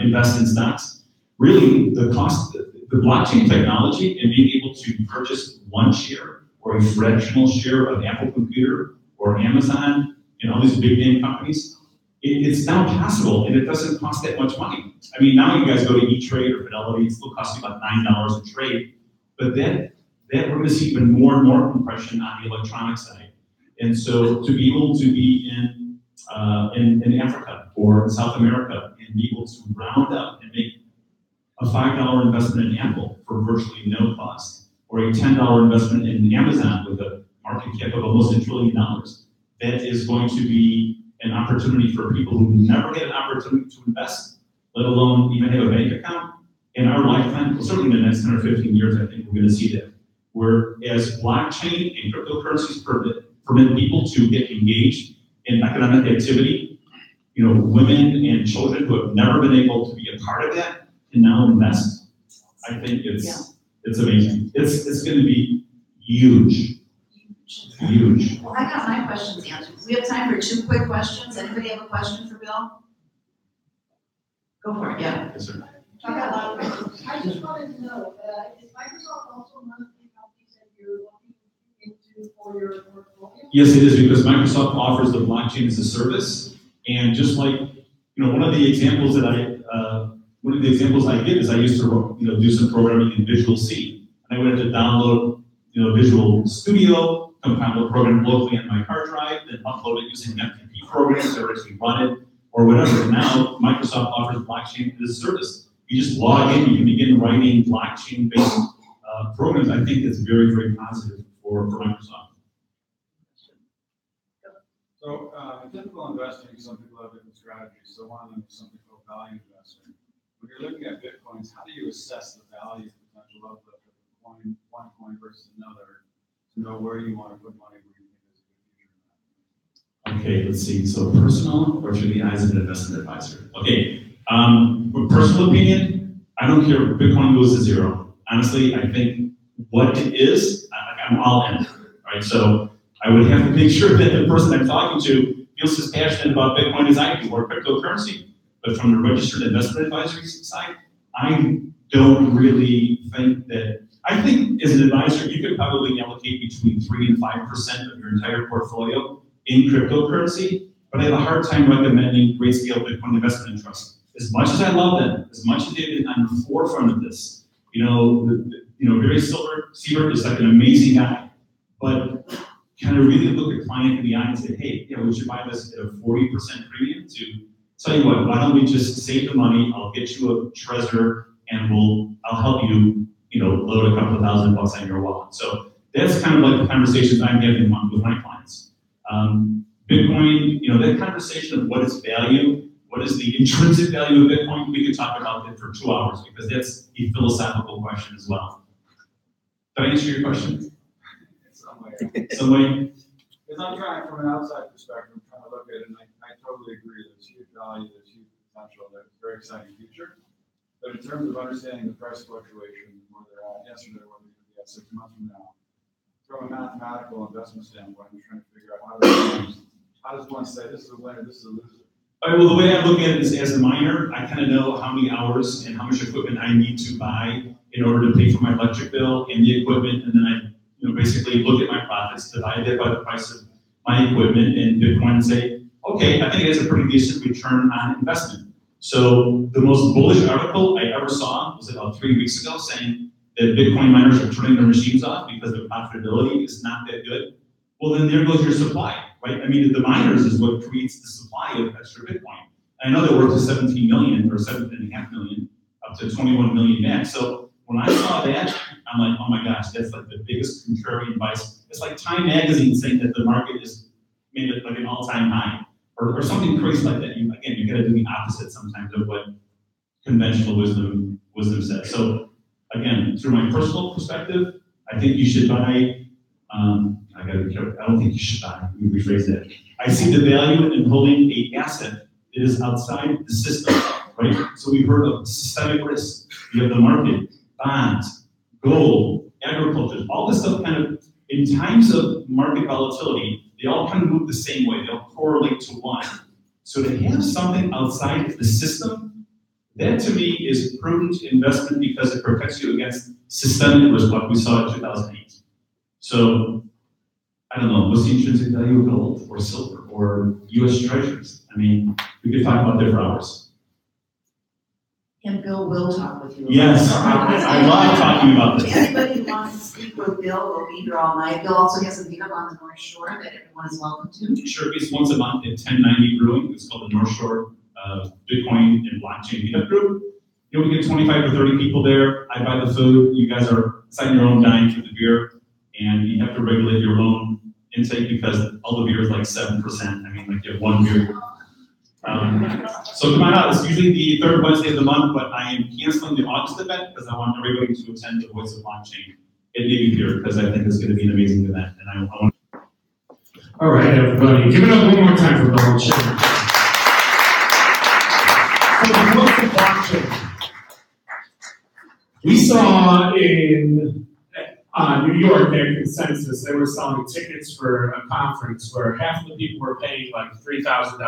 invest in stocks. Really, the cost, the blockchain technology and being able to purchase one share or a fractional share of Apple Computer or Amazon and all these big name companies, it's now possible, and it doesn't cost that much money. Now you guys go to E-Trade or Fidelity, it still costs you about $9 a trade, but that we're going to see even more and more compression on the electronic side. And so to be able to be in Africa or South America and be able to round up and make a $5 investment in Apple for virtually no cost, or a $10 investment in Amazon with a market cap of almost $1 trillion, that is going to be an opportunity for people who never had an opportunity to invest, let alone even have a bank account. In our lifetime, well, certainly in the next 10 or 15 years, I think we're going to see that. Whereas blockchain and cryptocurrencies permit people to get engaged in economic activity, women and children who have never been able to be a part of that can now invest. I think it's amazing. It's going to be huge. Huge. Well, I got my questions answered. We have time for 2 quick questions. Anybody have a question for Bill? Go for it, yeah. Yes, sir. I just wanted to know, is Microsoft also one of the companies that you're looking into for your portfolio? Yes, it is, because Microsoft offers the blockchain as a service, and just like one of the examples that I give is I used to do some programming in Visual C, and I would have to download Visual Studio, compile the program locally on my hard drive, then upload it using FTP programs to actually run it or whatever. And now Microsoft offers blockchain as a service. You just log in, you can begin writing blockchain-based programs. I think it's very, very positive for Microsoft. So, typical investing, some people have different strategies. So one of them is something called value investing. When you're looking at Bitcoins, how do you assess the value potential of the coin, one coin versus another, to know where you want to put money, where you think there's a good future in that? Okay, let's see. So personal or through the eyes of an investment advisor? Okay, personal opinion, I don't care if Bitcoin goes to zero. Honestly, I think what it is, I'm all in, right? So I would have to make sure that the person I'm talking to feels as passionate about Bitcoin as I do, or cryptocurrency. But from the registered investment advisory side, I don't really think that I think as an advisor, you could probably allocate between 3 and 5% of your entire portfolio in cryptocurrency, but I have a hard time recommending Grayscale Bitcoin Investment Trust. As much as I love them, as much as they've been on the forefront of this, Barry Silbert is like an amazing guy, but kind of really look a client in the eye and say, hey, we should buy this at a 40% premium to tell you what, why don't we just save the money, I'll get you a Trezor, and I'll help you, load a couple of $1,000 on your wallet. So that's kind of like the conversations I'm having with my clients. Bitcoin, that conversation of what is value, what is the intrinsic value of Bitcoin, we could talk about that for 2 hours because that's a philosophical question as well. Did I answer your question? Some way? Because I'm trying from an outside perspective, I'm trying to look at it, and I totally agree, there's huge value, there's huge potential, there's a very exciting future. But in terms of understanding the price fluctuation, where they're at yesterday, where they're going to be at 6 months from now, from a mathematical investment standpoint, I'm trying to figure out how does one say this is a winner, this is a loser? Well, the way I look at it is as a miner, I kind of know how many hours and how much equipment I need to buy in order to pay for my electric bill and the equipment, and then I basically look at my profits, divide that by the price of my equipment in Bitcoin and say, okay, I think it has a pretty decent return on investment. So the most bullish article I ever saw was about 3 weeks ago saying that Bitcoin miners are turning their machines off because their profitability is not that good. Well, then there goes your supply, right? I mean, the miners is what creates the supply of extra Bitcoin. I know they're worth 17 million or 7.5 million, up to 21 million max. So when I saw that, I'm like, oh my gosh, that's like the biggest contrarian advice. It's like Time Magazine saying that the market is made it like an all-time high, or something crazy like that. You got to do the opposite sometimes of what conventional wisdom says. So again, through my personal perspective, I think you should buy. I gotta be careful. I don't think you should buy. Let me rephrase that. I see the value in holding an asset that is outside the system, right? So we've heard of systemic risk. You have the market, bonds, gold, agriculture, all this stuff kind of, in times of market volatility, they all kind of move the same way. They'll correlate to one. So to have something outside the system, that to me is prudent investment because it protects you against systemic risk like we saw in 2008. So, I don't know, what's the intrinsic value of gold or silver or US Treasuries? I mean, we could talk about that for hours. And Bill will talk with you. Yes, I love talking about this. Anybody who wants to speak with Bill will be here all night. Bill also has a meetup on the North Shore that everyone is welcome to. Sure, it's once a month at 1090 Brewing. It's called the North Shore Bitcoin and Blockchain Meetup Group. We get 25 to 30 people there. I buy the food. You guys are signing your own dime for the beer. And you have to regulate your own intake because all the beer is like 7%. I mean, like you have one beer. So come on out. It's usually the third Wednesday of the month, but I am canceling the August event because I want everybody to attend the Voice of Blockchain at Navy Pier because I think it's going to be an amazing event. And I want. All right, everybody, give it up one more time for Bill and Sharon. So the Voice of Blockchain. We saw in New York, their consensus, they were selling tickets for a conference where half of the people were paying like $3,000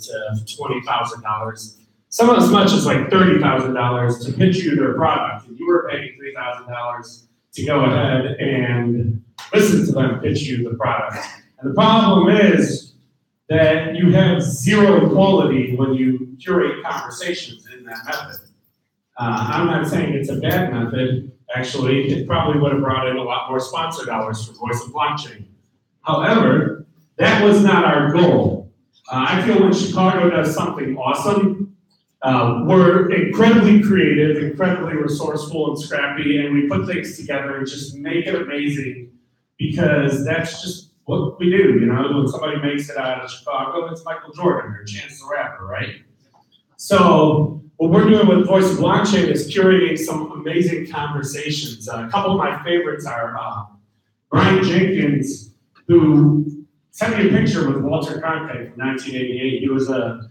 to $20,000, some as much as like $30,000 to pitch you their product. And you were paying $3,000 to go ahead and listen to them pitch you the product. And the problem is that you have zero quality when you curate conversations in that method. I'm not saying it's a bad method. Actually, it probably would have brought in a lot more sponsor dollars for Voice of Blockchain. However, that was not our goal. I feel when Chicago does something awesome, we're incredibly creative, incredibly resourceful and scrappy, and we put things together and just make it amazing because that's just what we do. When somebody makes it out of Chicago, it's Michael Jordan or Chance the Rapper, right? So what we're doing with Voice of Blockchain is curating some amazing conversations. A couple of my favorites are Brian Jenkins, who sent me a picture with Walter Cronkite from 1988. He was a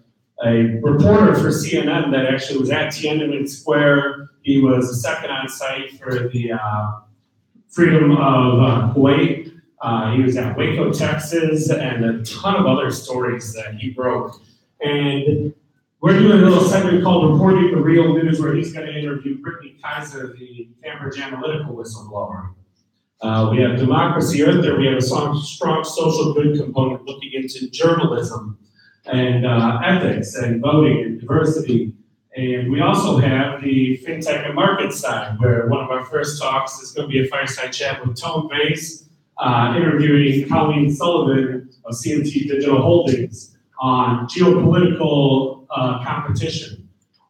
reporter for CNN that actually was at Tiananmen Square. He was the second on site for the freedom of Kuwait. He was at Waco, Texas, and a ton of other stories that he broke. And we're doing a little segment called Reporting the Real News, where he's going to interview Brittany Kaiser, the Cambridge Analytica whistleblower. We have Democracy Earth there. We have a strong social good component looking into journalism and ethics and voting and diversity. And we also have the FinTech and Market side, where one of our first talks is going to be a fireside chat with Tone Vase, interviewing Colleen Sullivan of CMT Digital Holdings on geopolitical competition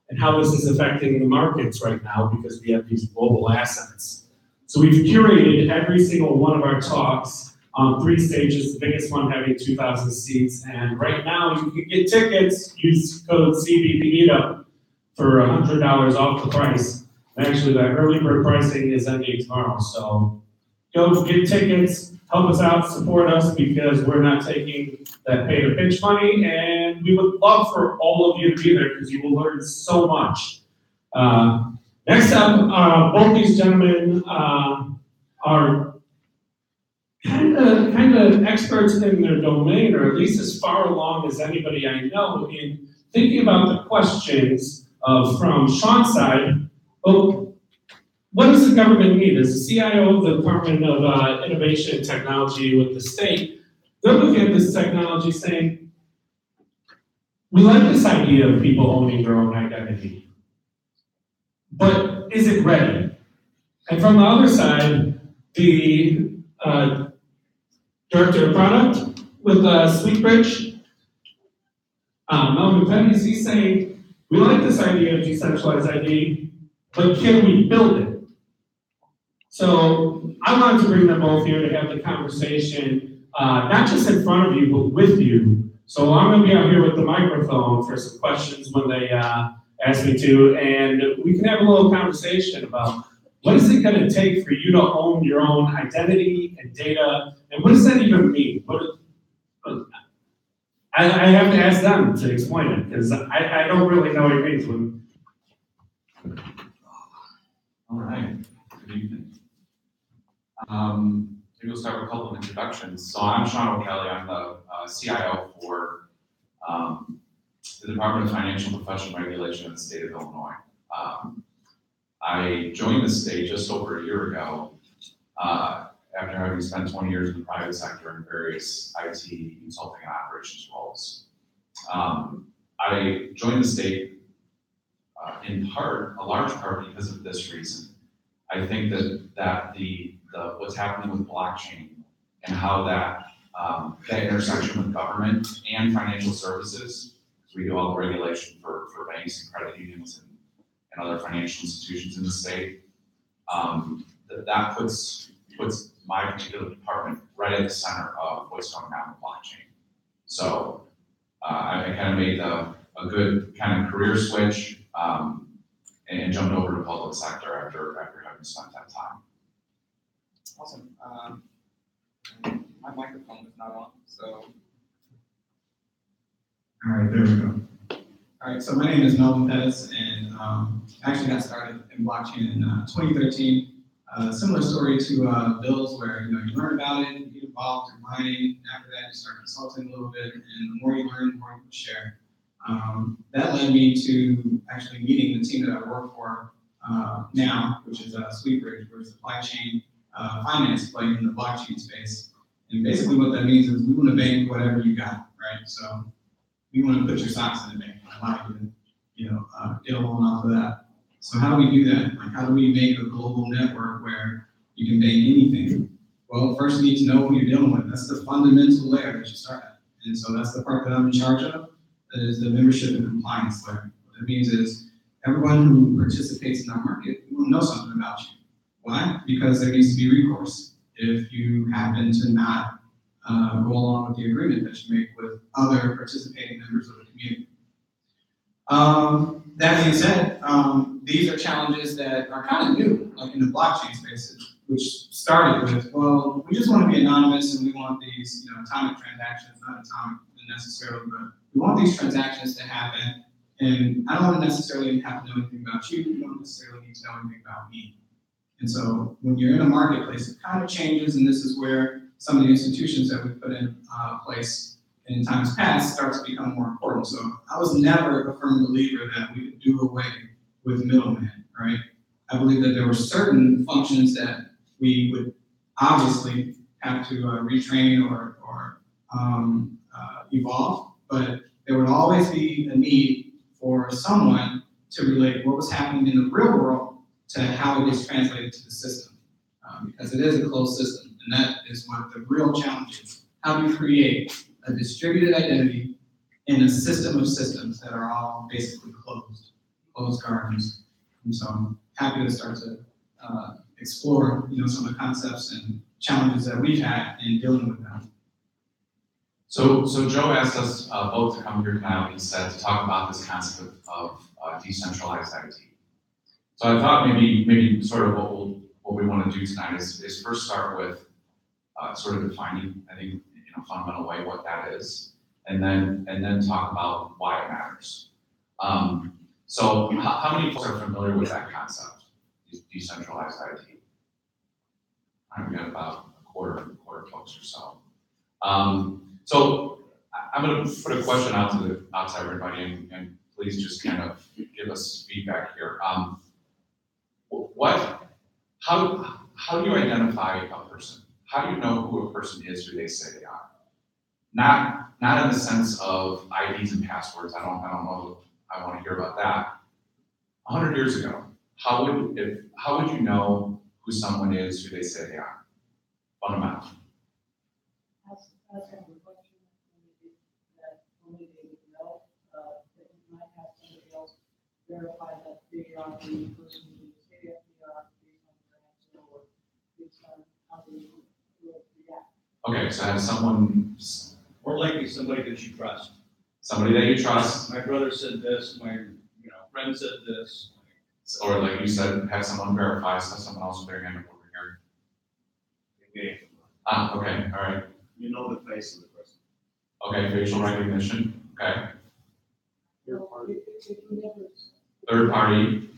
and how this is affecting the markets right now because we have these global assets. So we've curated every single one of our talks on 3 stages, the biggest one having 2,000 seats. And right now you can get tickets, use code CBP Meetup for $100 off the price. And actually that early bird pricing is ending tomorrow. So go get tickets, help us out, support us because we're not taking that pay to pitch money. And we would love for all of you to be there because you will learn so much. Next up, both these gentlemen are kind of experts in their domain, or at least as far along as anybody I know in thinking about the questions from Sean's side. Well, what does the government need? As the CIO of the Department of Innovation and Technology with the state, they're looking at this technology saying, we like this idea of people owning their own identity. But is it ready? And from the other side, the director of product with SweetBridge, Melvin Penny, he's saying, we like this idea of decentralized ID, but can we build it? So I wanted to bring them both here to have the conversation, not just in front of you, but with you. So I'm going to be out here with the microphone for some questions when they ask me to, and we can have a little conversation about what is it going to take for you to own your own identity and data, and what does that even mean? I have to ask them to explain it, because I don't really know what it means. All right, good evening. Maybe we'll start with a couple of introductions. So I'm Sean O'Kelly, I'm the CIO for the Department of Financial and Professional Regulation in the state of Illinois. I joined the state just over a year ago after having spent 20 years in the private sector in various IT consulting and operations roles. I joined the state in part, a large part because of this reason. I think that the what's happening with blockchain and how that intersection with government and financial services, we do all the regulation for banks and credit unions and other financial institutions in the state. That puts my particular department right at the center of what's going on with blockchain. So I kind of made a good kind of career switch and jumped over to public sector after having spent that time. Awesome. My microphone is not on, so. All right, there we go. All right, so my name is Melvin Pettis, and I actually got started in blockchain in 2013. Similar story to Bill's, where you learn about it, you get involved in mining, and after that you start consulting a little bit, and the more you learn, the more you can share. That led me to actually meeting the team that I work for now, which is SweetBridge, we're a supply chain finance play in the blockchain space. And basically what that means is we want to bank whatever you got, right? So we want to put your stocks in the bank and allow you to, get a loan off of that. So how do we do that? Like, how do we make a global network where you can bank anything? Well, first you need to know who you're dealing with. That's the fundamental layer that you start at. And so that's the part that I'm in charge of, that is the membership and compliance layer. What that means is everyone who participates in our market will know something about you. Why? Because there needs to be recourse if you happen to not go along with the agreement that you make with other participating members of the community. That being said, these are challenges that are kind of new, like in the blockchain space, which started with, well, we just want to be anonymous and we want these, atomic transactions, not atomic necessarily, but we want these transactions to happen. And I don't want to necessarily have to know anything about you. You don't necessarily need to know anything about me. And so when you're in a marketplace, it kind of changes, and this is where some of the institutions that we put in place in times past start to become more important. So I was never a firm believer that we could do away with middlemen, right? I believe that there were certain functions that we would obviously have to retrain or evolve, but there would always be a need for someone to relate what was happening in the real world to how it is translated to the system, because it is a closed system, and that is what the real challenge is. How do you create a distributed identity in a system of systems that are all basically closed gardens? And so I'm happy to start to explore, some of the concepts and challenges that we've had in dealing with them. So Joe asked us both to come here tonight, he said, to talk about this concept of decentralized IT. So I thought maybe sort of what we want to do tonight is first start with sort of defining, I think, in a fundamental way what that is, and then talk about why it matters. So how many folks are familiar with that concept, decentralized IT? We got about a quarter of folks or so. So I'm going to put a question out to everybody, and please just kind of give us feedback here. How do you identify a person? How do you know who a person is, who they say they are? Not in the sense of IDs and passwords. I don't know. I want to hear about that. 100 years ago, how would you know who someone is, who they say they are? Fundamental. That's kind of a question that only they would know, that you might have somebody else verify that they are the person who they say that they are based on their answer or based on how they will react. Okay, so have someone. More likely somebody that you trust. Somebody that you trust. My brother said this, my friend said this. Or like you said, have someone verify, so someone else with their hand up over here. Okay. Okay, all right. You know the face of the person. Okay, facial recognition, okay. Third party. Third party,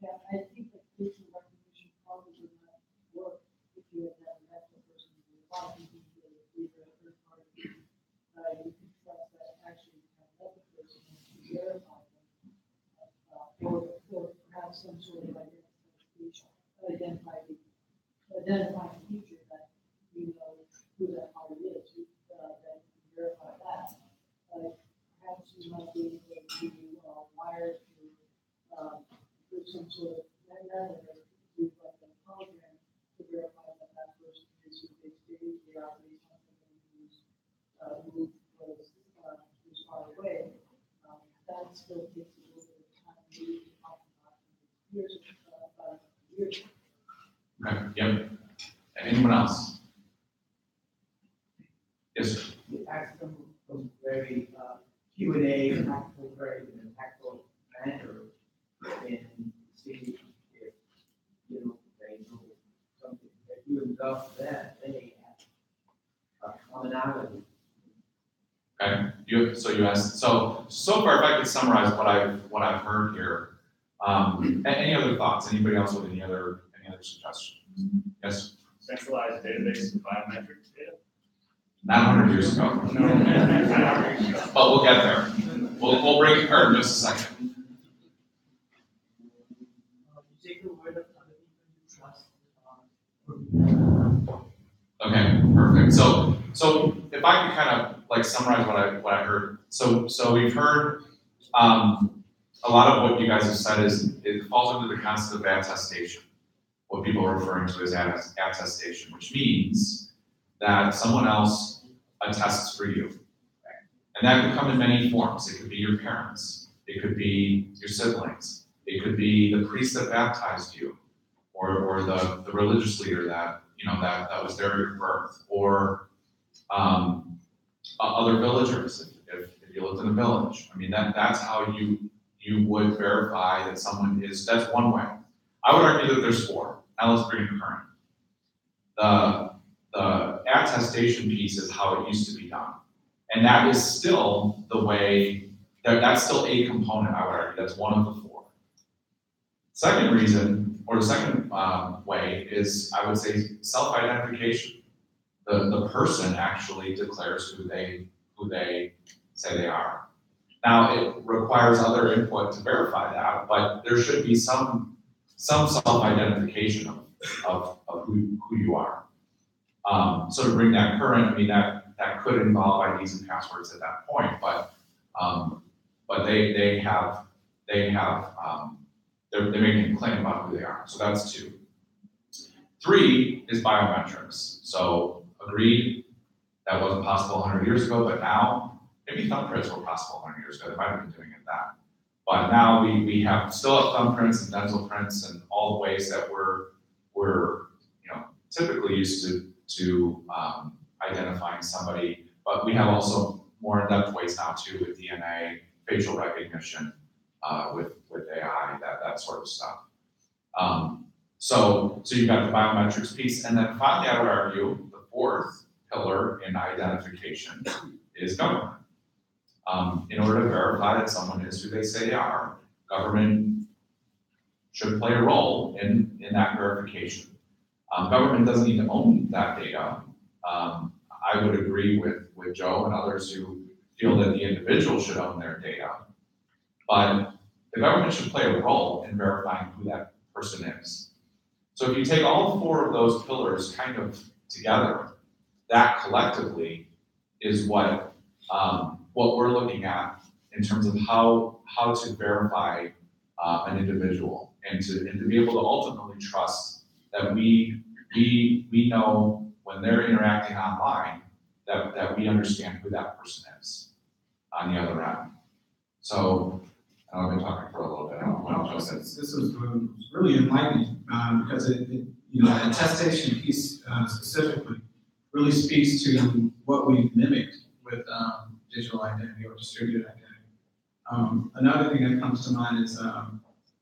Yeah, I think that facial recognition probably would not work if you had that actual person who was talking to you, either a third party. You could trust that actually you have another person to verify them. Or perhaps some sort of identifying feature that you know who that party is, that you can verify that. Perhaps you might be able to wire to some sort of method to like a hologram to verify that that person is who they say they are based on something who's far away. That still takes a little bit of time to talk about years. okay, yep. Anyone else? Yes, sir. The action was very Q&A, impactful, very impactful manner, and see if they know something that you enough that they have a commonality. Okay, you asked, so far if I could summarize what I've heard here, any other thoughts? Anybody else with any other suggestions? Yes? Centralized database of biometric data. Not 100 years ago. No. But we'll get there. We'll break apart in just a second. You take the word of other people you trust. Okay, perfect. So if I could kind of like summarize what I heard. So we've heard a lot of what you guys have said is it falls under the concept of attestation. What people are referring to as attestation, which means that someone else attests for you. And that could come in many forms. It could be your parents. It could be your siblings. It could be the priest that baptized you, or the religious leader that that was there at your birth, or other villagers if you lived in a village. I mean that's how you would verify that someone is. That's one way. I would argue that there's four. Now let's bring it current. The attestation piece is how it used to be done. And that is still the way, that's still a component, I would argue. That's one of the four. Second reason, or the second way is, I would say, self-identification. The person actually declares who they who they say they are. Now, it requires other input to verify that, but there should be some self-identification of who you are. So to bring that current, I mean, that could involve IDs and passwords at that point, but they're making a claim about who they are. So that's 2. 3 is biometrics. So agreed, that wasn't possible 100 years ago, but now, maybe thumbprints were possible 100 years ago. They might have been doing it then. But now we have still have thumbprints and dental prints and all the ways that we're typically used to identifying somebody. But we have also more in-depth ways now too with DNA, facial recognition, with AI, that sort of stuff. So you've got the biometrics piece, and then finally, I would argue the 4th pillar in identification is government. In order to verify that someone is who they say they are, government should play a role in that verification. Government doesn't need to own that data. I would agree with Joe and others who feel that the individual should own their data, but the government should play a role in verifying who that person is. So if you take all 4 of those pillars kind of together, that collectively is what we're looking at in terms of how to verify an individual and to be able to ultimately trust that we know when they're interacting online that we understand who that person is on the other end. So I've been talking for a little bit. I don't know what This was really enlightening because the attestation piece specifically really speaks to what we mimicked with digital identity or distributed identity. Another thing that comes to mind is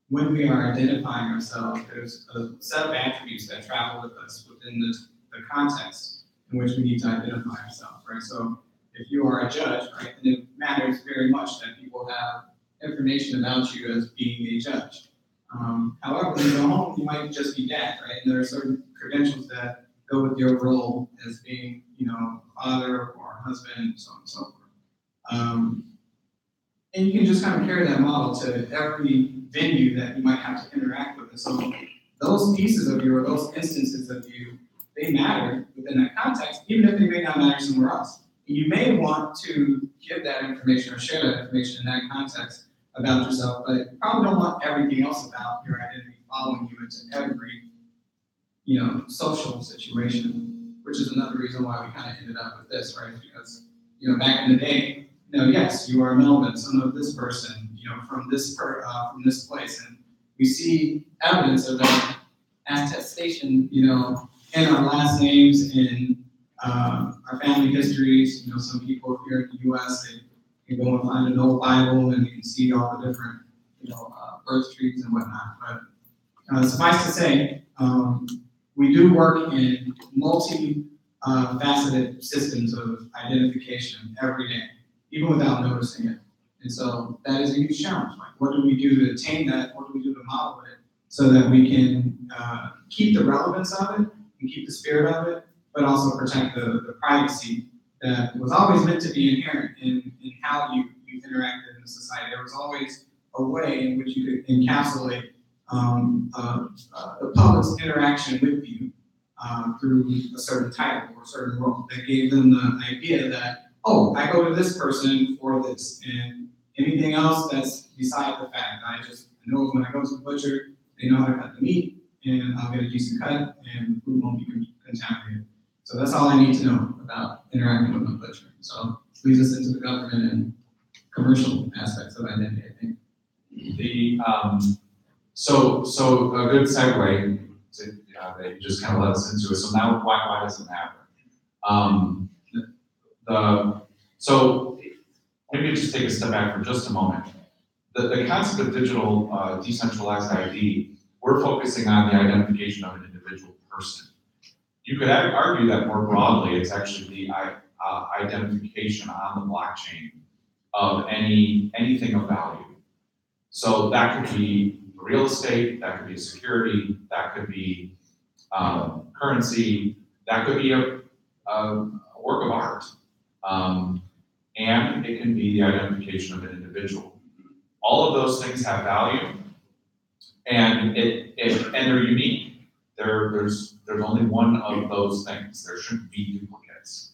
when we are identifying ourselves, there's a set of attributes that travel with us within the context in which we need to identify ourselves, right? So if you are a judge, right, then it matters very much that people have information about you as being a judge. However, when you go home, you might just be dad, right? And there are certain credentials that go with your role as being, a father or a husband, and so on and so forth. And you can just kind of carry that model to every venue that you might have to interact with. And so those pieces of you or those instances of you, they matter within that context, even if they may not matter somewhere else. You may want to give that information or share that information in that context about yourself, but you probably don't want everything else about your identity following you into every, social situation, which is another reason why we kind of ended up with this, right? Because, back in the day, yes, you are Melvin, son of this person, from this place, and we see evidence of that attestation, in our last names, in our family histories. Some people here in the U.S. they can go and find an old Bible, and you can see all the different, birth trees and whatnot. But suffice to say, we do work in multi-faceted systems of identification every day, even without noticing it. And so that is a huge challenge. Like, what do we do to attain that? What do we do to model it so that we can keep the relevance of it and keep the spirit of it, but also protect the privacy that was always meant to be inherent in how you interacted in society. There was always a way in which you could encapsulate the public's interaction with you through a certain title or a certain role that gave them the idea that, oh, I go to this person for this, and anything else that's beside the fact. I just know when I go to the butcher, they know how to cut the meat, and I'll get a decent cut, and the food won't be contaminated. So that's all I need to know about interacting with my butcher. So it leads us into the government and commercial aspects of identity, I think. So a good segue that you just kind of led us into it. So now, why does it matter? So maybe just take a step back for just a moment. The concept of digital decentralized ID, we're focusing on the identification of an individual person. You could argue that more broadly, it's actually the identification on the blockchain of anything of value. So that could be real estate, that could be security, that could be currency, that could be a work of art. and it can be the identification of an individual. All of those things have value, and they're unique. There's only one of those things. There shouldn't be duplicates.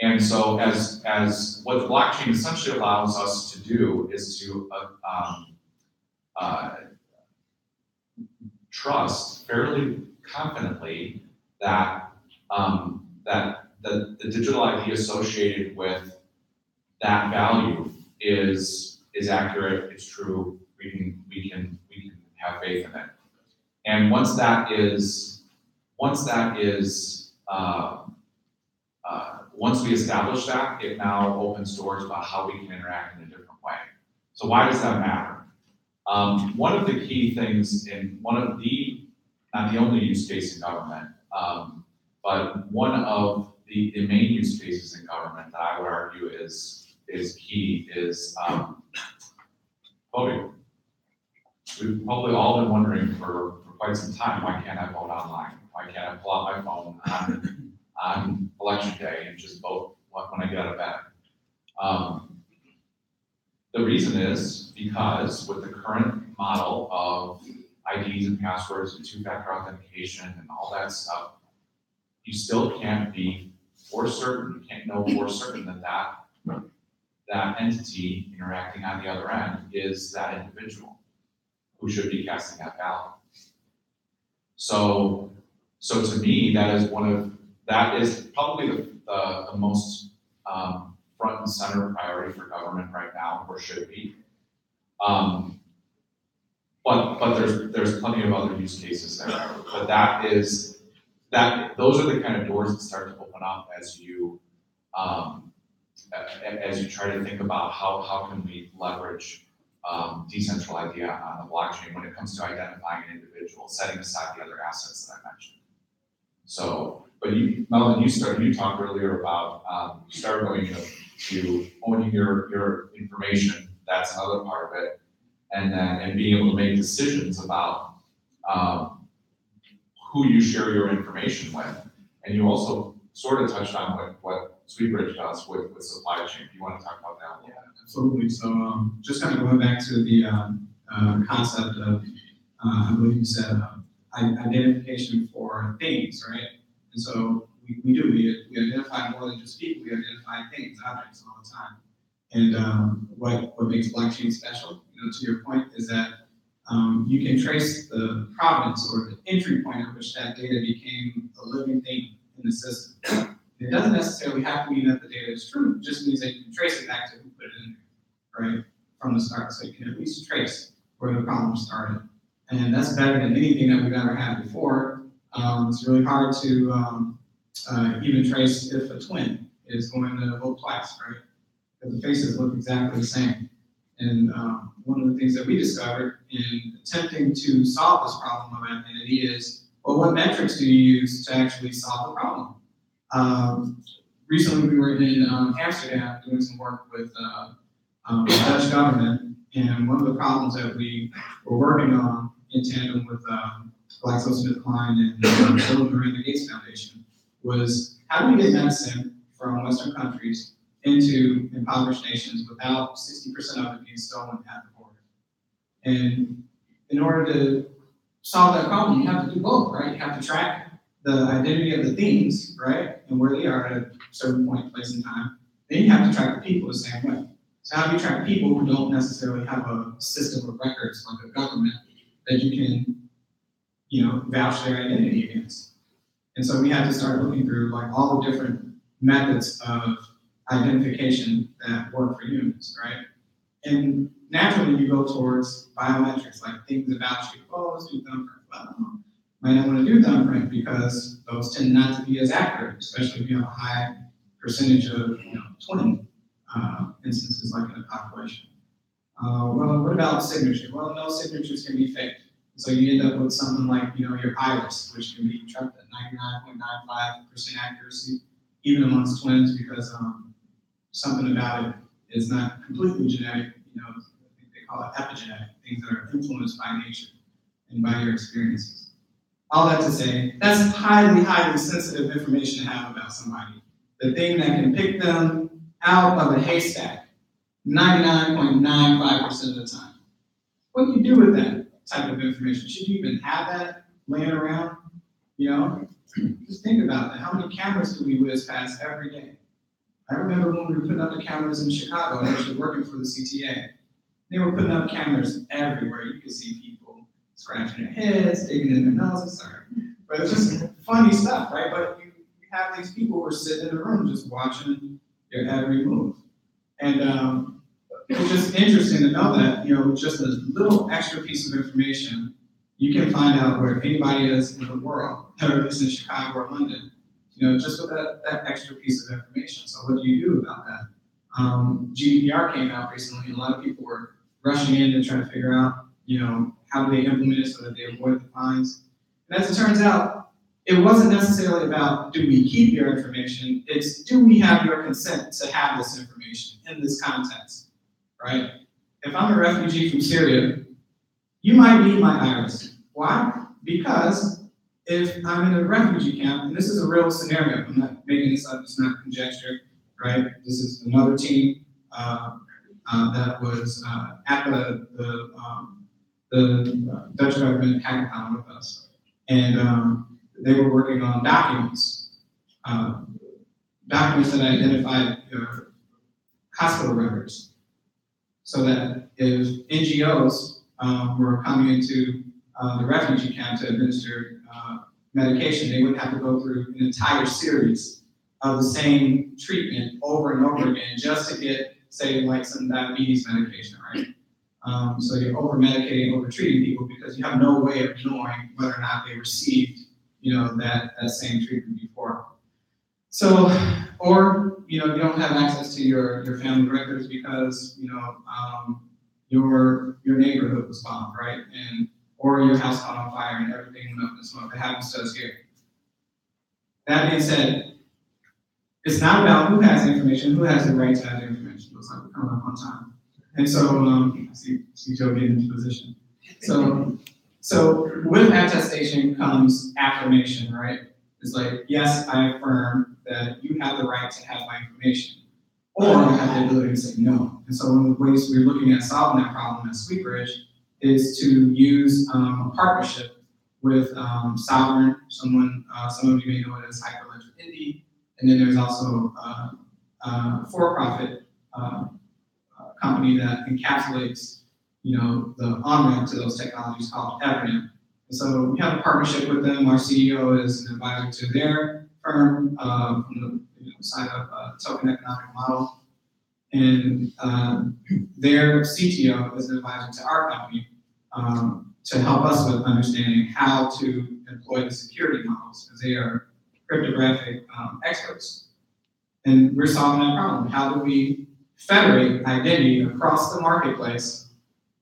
And so as what the blockchain essentially allows us to do is to trust fairly confidently that the digital ID associated with that value is accurate, it's true, we can have faith in it. And once we establish that, it now opens doors about how we can interact in a different way. So why does that matter? One of the key things in not the only use case in government, but one of the main use cases in government that I would argue is key is voting. We've probably all been wondering for quite some time, why can't I vote online? Why can't I pull out my phone on election day and just vote when I get out of bed? The reason is because with the current model of IDs and passwords and two-factor authentication and all that stuff, you still can't be for certain, you can't know for certain that entity interacting on the other end is that individual who should be casting that ballot. So to me, that is probably the most front and center priority for government right now, or should be. But there's plenty of other use cases there. But those are the kind of doors that start to open up as you try to think about how can we leverage decentralized ID on the blockchain when it comes to identifying an individual, setting aside the other assets that I mentioned. So, but Melvin, you talked earlier about you started going to owning your information. That's another part of it, and being able to make decisions about who you share your information with. And you also sort of touched on what SweetBridge does with supply chain. Do you want to talk about that a little bit? Absolutely. So just kind of going back to the concept of, I believe you said, identification for things, right? And so we identify more than just people, we identify things, objects all the time. And what makes blockchain special, to your point, is that you can trace the provenance or the entry point at which that data became a living thing in the system. It doesn't necessarily have to mean that the data is true. It just means that you can trace it back to who put it in there, right, from the start. So you can at least trace where the problem started. And that's better than anything that we've ever had before. It's really hard to even trace if a twin is going to vote twice, right? Because the faces look exactly the same. And one of the things that we discovered in attempting to solve this problem of identity is, well, what metrics do you use to actually solve the problem? Recently, we were in Amsterdam doing some work with the Dutch government, and one of the problems that we were working on in tandem with GlaxoSmithKline and the Bill and Melinda Gates Foundation was how do we get medicine from Western countries into impoverished nations without 60% of it being stolen at the border? And in order to solve that problem, you have to do both, right? You have to track the identity of the things, right, and where they are at a certain point, place, and time. Then you have to track the people the same way. So how do you track people who don't necessarily have a system of records like a government that you can, vouch their identity against? And so we had to start looking through like all the different methods of identification that work for humans, right? And naturally you go towards biometrics, like things about you. Oh, let's do thumbprint. Well, might not want to do thumbprint because those tend not to be as accurate, especially if you have a high percentage of twinning instances like in a population. Well, what about signature? Well, no signatures can be faked. So you end up with something like your iris, which can be tracked at 99.95% accuracy, even amongst twins, because something about it is not completely genetic. I think they call it epigenetic, things that are influenced by nature and by your experiences. All that to say, that's highly, highly sensitive information to have about somebody. The thing that can pick them out of a haystack 99.95% of the time. What do you do with that type of information? Should you even have that laying around? You know, just think about that. How many cameras do we whiz past every day? I remember when we were putting up the cameras in Chicago, I was working for the CTA. They were putting up cameras everywhere. You could see people scratching their heads, digging in their noses, sorry. But it's just funny stuff, right? But you have these people who are sitting in the room just watching your every move. And it's just interesting to know that, you know, just a little extra piece of information, you can find out where anybody is in the world, whether it's in Chicago or London, you know, just with that extra piece of information. So what do you do about that? GDPR came out recently, and a lot of people were rushing in to try to figure out, you know, how do they implement it so that they avoid the fines. And as it turns out, it wasn't necessarily about do we keep your information, it's do we have your consent to have this information in this context, right? If I'm a refugee from Syria, you might need my iris. Why? Because if I'm in a refugee camp, and this is a real scenario, I'm not making this up, it's not conjecture, right? This is another team that was at the Dutch government hackathon with us. And they were working on documents that identified hospital records, so that if NGOs were coming into the refugee camp to administer medication, they wouldn't have to go through an entire series of the same treatment over and over again just to get, say, like some diabetes medication, right? So you're over-medicating, over-treating people because you have no way of knowing whether or not they received, you know, that same treatment before. So, or, you know, you don't have access to your family records because, you know, your neighborhood was bombed, right? Or your house caught on fire and everything went up in smoke. That happens to us here. That being said, it's not about who has the information, who has the right to have the information. Looks like we're coming up on time. And so, see Joe getting into position. So with attestation comes affirmation, right? It's like, yes, I affirm that you have the right to have my information. Or I have the ability to say no. And so one of the ways we're looking at solving that problem at SweetBridge is to use a partnership with Sovereign, some of you may know it as Hyperledger Indy, and then there's also a for-profit company that encapsulates, you know, the on-ramp to those technologies called Evernet. And so we have a partnership with them. Our CEO is an advisor to their firm from the side of Token Economic Model. And their CTO is an advisor to our company to help us with understanding how to employ the security models, because they are cryptographic experts. And we're solving that problem. How do we federate identity across the marketplace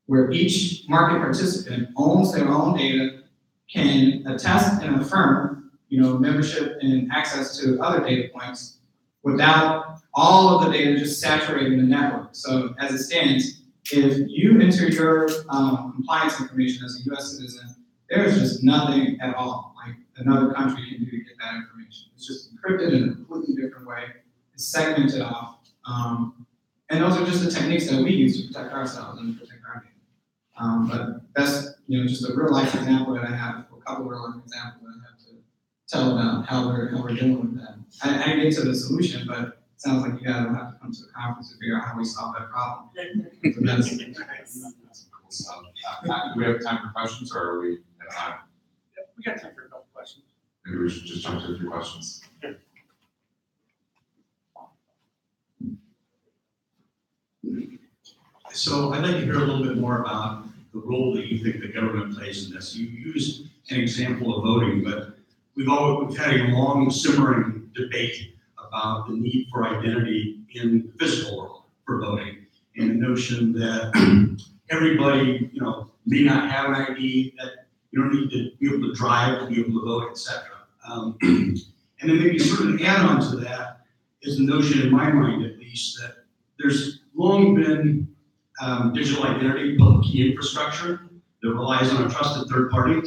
where each market participant owns their own data, can attest and affirm, you know, membership and access to other data points without all of the data just saturating the network. So as it stands, if you enter your compliance information as a US citizen, there's just nothing at all like another country can do to get that information. It's just encrypted in a completely different way. It's segmented off. And those are just the techniques that we use to protect ourselves and protect our data. But that's, you know, just a real life example that I have, a couple of real life examples that I have to tell about how we're dealing with that. I didn't get to the solution, but it sounds like you guys will have to come to the conference to figure out how we solve that problem. So that's Cool stuff. Do we have time for questions, or are we at time? We got time for a couple questions. Maybe we should just jump to a few questions. So I'd like to hear a little bit more about the role that you think the government plays in this. You used an example of voting, but we've had a long simmering debate about the need for identity in the physical world for voting, and the notion that everybody, you know, may not have an ID, that you don't need to be able to drive to be able to vote, etc. And then maybe sort of an add-on to that is the notion, in my mind at least, that there's long been digital identity, public key infrastructure that relies on a trusted third party.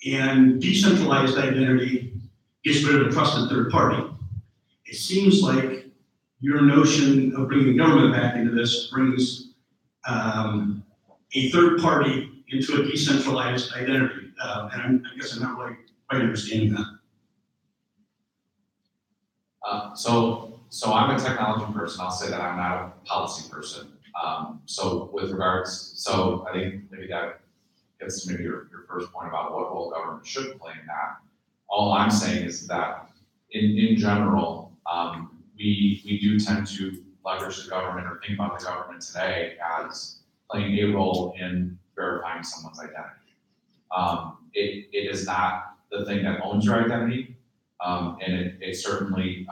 And decentralized identity gets rid of a trusted third party. It seems like your notion of bringing government back into this brings a third party into a decentralized identity. And I guess I'm not really quite understanding that. So I'm a technology person. I'll say that I'm not a policy person. So with regards, so I think maybe that gets to maybe your first point about what role government should play in that. All I'm saying is that in general, we do tend to leverage the government or think about the government today as playing a role in verifying someone's identity. It is not the thing that owns your identity, and it certainly,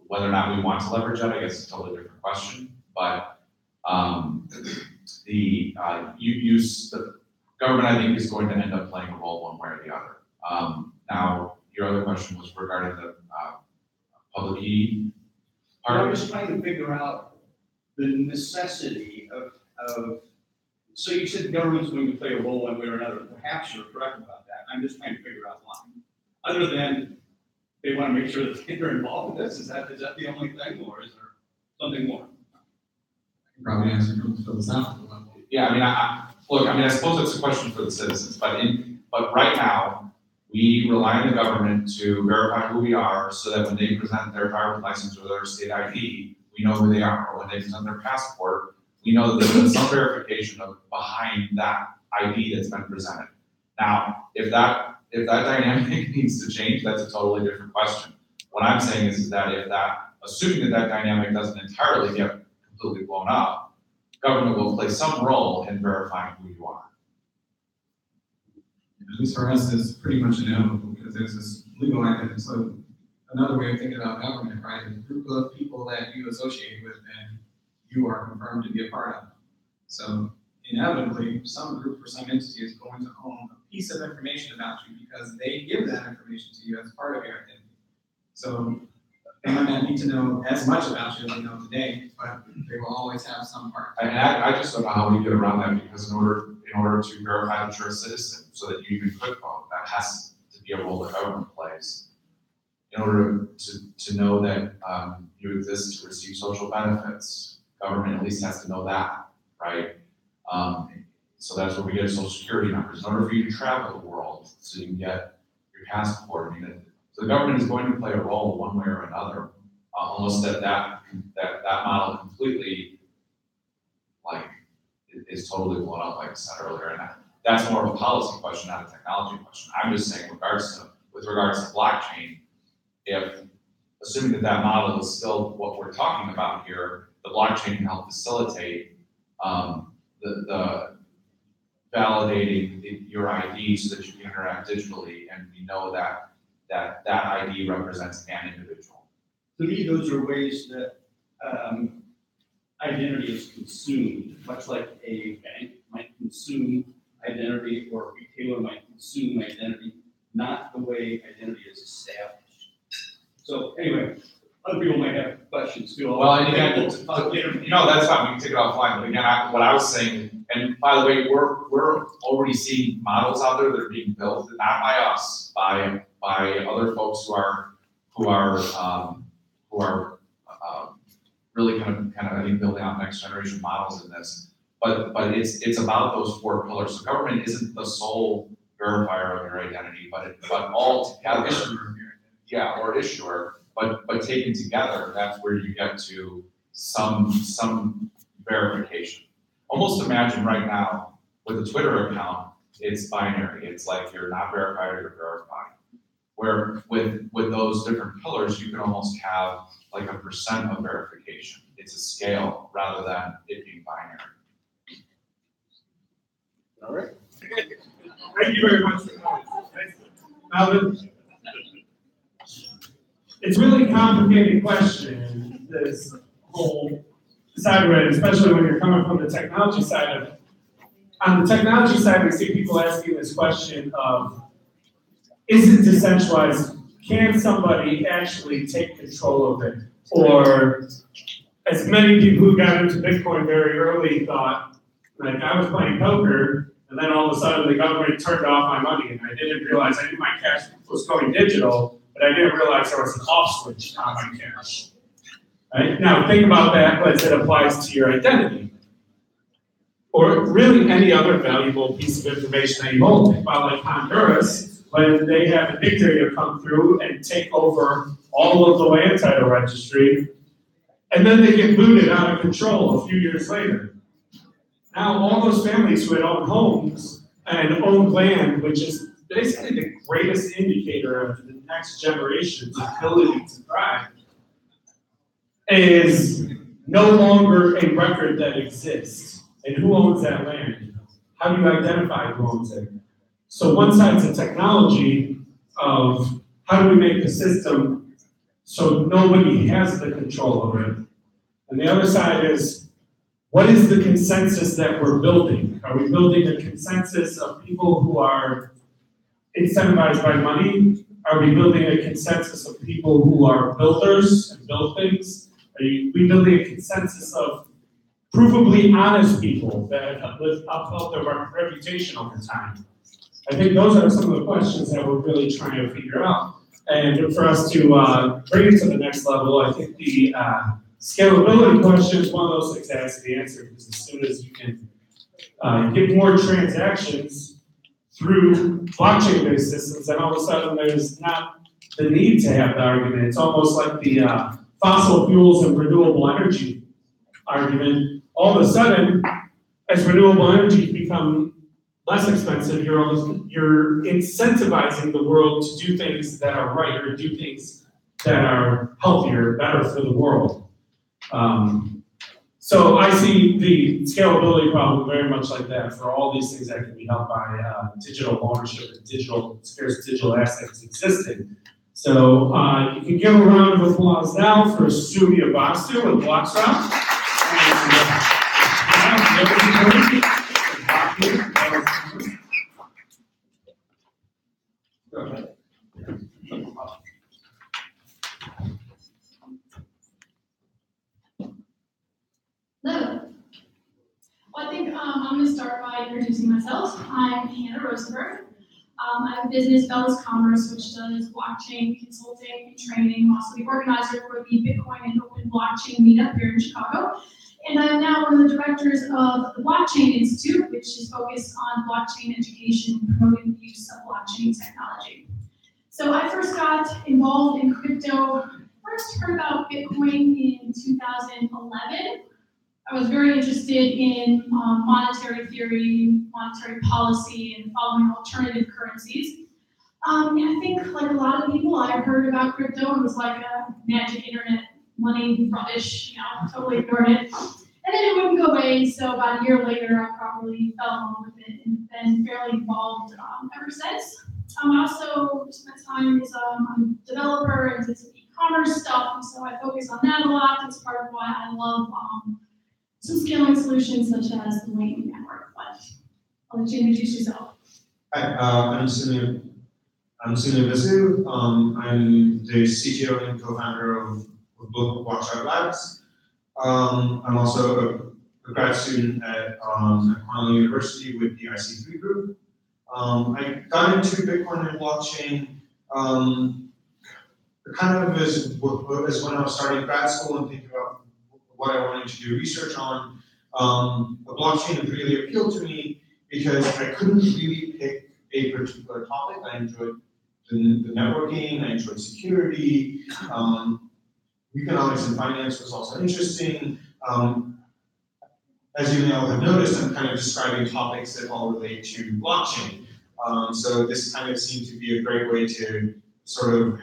whether or not we want to leverage that, I guess is a totally different question. But the government, I think, is going to end up playing a role one way or the other. Now, your other question was regarding the public key part. I'm just trying to figure out the necessity of, so you said the government's going to play a role one way or another. Perhaps you're correct about that. I'm just trying to figure out why. Other than they want to make sure that they're involved with this, is that the only thing, or is there something more? Probably answer from the philosophical level. Yeah, I suppose it's a question for the citizens, but right now, we rely on the government to verify who we are so that when they present their driver's license or their state ID, we know who they are. Or when they present their passport, we know that there's some verification behind that ID that's been presented. Now, if that dynamic needs to change, that's a totally different question. What I'm saying is that assuming that dynamic doesn't entirely get completely blown up, government will play some role in verifying who you are. At least for us, it's pretty much inevitable because there's this legal identity. So another way of thinking about government, right, is a group of people that you associate with and you are confirmed to be a part of. So inevitably, some group or some entity is going to own a piece of information about you because they give that information to you as part of your identity. So they might not need to know as much about you as they know today, but they will always have some part. And I just don't know how we get around that because in order to verify that you're a citizen so that you even could vote, that has to be a role that government plays. In order to know that you exist to receive social benefits, government at least has to know that, right? So that's where we get social security numbers. In order for you to travel the world, so you can get your passport, so the government is going to play a role one way or another, unless that model completely is totally blown up, like I said earlier. And that's more of a policy question, not a technology question. I'm just saying, with regards to blockchain, assuming that model is still what we're talking about here, the blockchain can help facilitate the validating your ID so that you can interact digitally, and we know that ID represents an individual. To me, those are ways that identity is consumed, much like a bank might consume identity or a retailer might consume identity, not the way identity is established. So anyway, other people might have questions too. Well, and again, that's fine. We can take it offline. But again, what I was saying, and by the way, we're already seeing models out there that are being built, not by us, by other folks who are really kind of I think building out next generation models in this. But it's about those four pillars. So government isn't the sole verifier of your identity, but all together, or issuer. But taken together, that's where you get to some verification. Almost imagine right now with a Twitter account, it's binary. It's like you're not verified or you're verified. Where with those different pillars, you can almost have like a % of verification. It's a scale rather than it being binary. All right. Thank you very much. Alvin? It's a really complicated question, this whole side of it, especially when you're coming from the technology side of it. On the technology side, we see people asking this question of, is it decentralized? Can somebody actually take control of it? Or, as many people who got into Bitcoin very early thought, like I was playing poker, and then all of a sudden the government turned off my money, and I didn't realize I knew my cash was going digital, but I didn't realize there was an off switch on my camera. Right? Now think about that as it applies to your identity. Or really any other valuable piece of information that you hold. Think about like Honduras, when they have a dictator come through and take over all of the land title registry, and then they get booted out of control a few years later. Now all those families who had owned homes and owned land, which is basically the greatest indicator of the next generation's ability to thrive, is no longer a record that exists. And who owns that land? How do you identify who owns it? So one side's the technology of how do we make the system so nobody has the control over it? And the other side is, what is the consensus that we're building? Are we building a consensus of people who are incentivized by money? Are we building a consensus of people who are builders and build things? Are we building a consensus of provably honest people that have upheld their reputation over time? I think those are some of the questions that we're really trying to figure out. And for us to bring it to the next level, I think the scalability question is one of those things that has to be answered, because as soon as you can get more transactions through blockchain-based systems, then all of a sudden there's not the need to have the argument. It's almost like the fossil fuels and renewable energy argument. All of a sudden, as renewable energy become less expensive, you're incentivizing the world to do things that are right, or do things that are healthier, better for the world. So I see the scalability problem very much like that for all these things that can be helped by digital ownership and scarce digital assets existing. So you can give a round of applause now for Sumia Basu with Blockstop. Hello. Well, I think I'm going to start by introducing myself. I'm Hannah Rosenberg. I have a business, Bellis Commerce, which does blockchain consulting and training. I'm also the organizer for the Bitcoin and Open Blockchain meetup here in Chicago. And I'm now one of the directors of the Blockchain Institute, which is focused on blockchain education and promoting the use of blockchain technology. So I first got involved in crypto, first heard about Bitcoin in 2011. I was very interested in monetary theory, monetary policy, and following alternative currencies. And I think, like a lot of people, I heard about crypto and was like a magic internet money rubbish, totally ignored it. And then it wouldn't go away, so about a year later, I probably fell in love with it and been fairly involved ever since. I also spent time as a developer and did some e-commerce stuff, and so I focus on that a lot. That's part of why I love some scaling solutions such as the Lightning Network. But I'll let you introduce yourself. Hi, I'm Sunil Basu. I'm the CTO and co-founder of Blockstop Labs. I'm also a grad student at Cornell University with the IC3 group. I got into Bitcoin and blockchain kind of as when I was starting grad school and thinking about what I wanted to do research on. The blockchain really appealed to me because I couldn't really pick a particular topic. I enjoyed the networking, I enjoyed security, economics and finance was also interesting. As you may all have noticed, I'm kind of describing topics that all relate to blockchain. So this kind of seemed to be a great way to sort of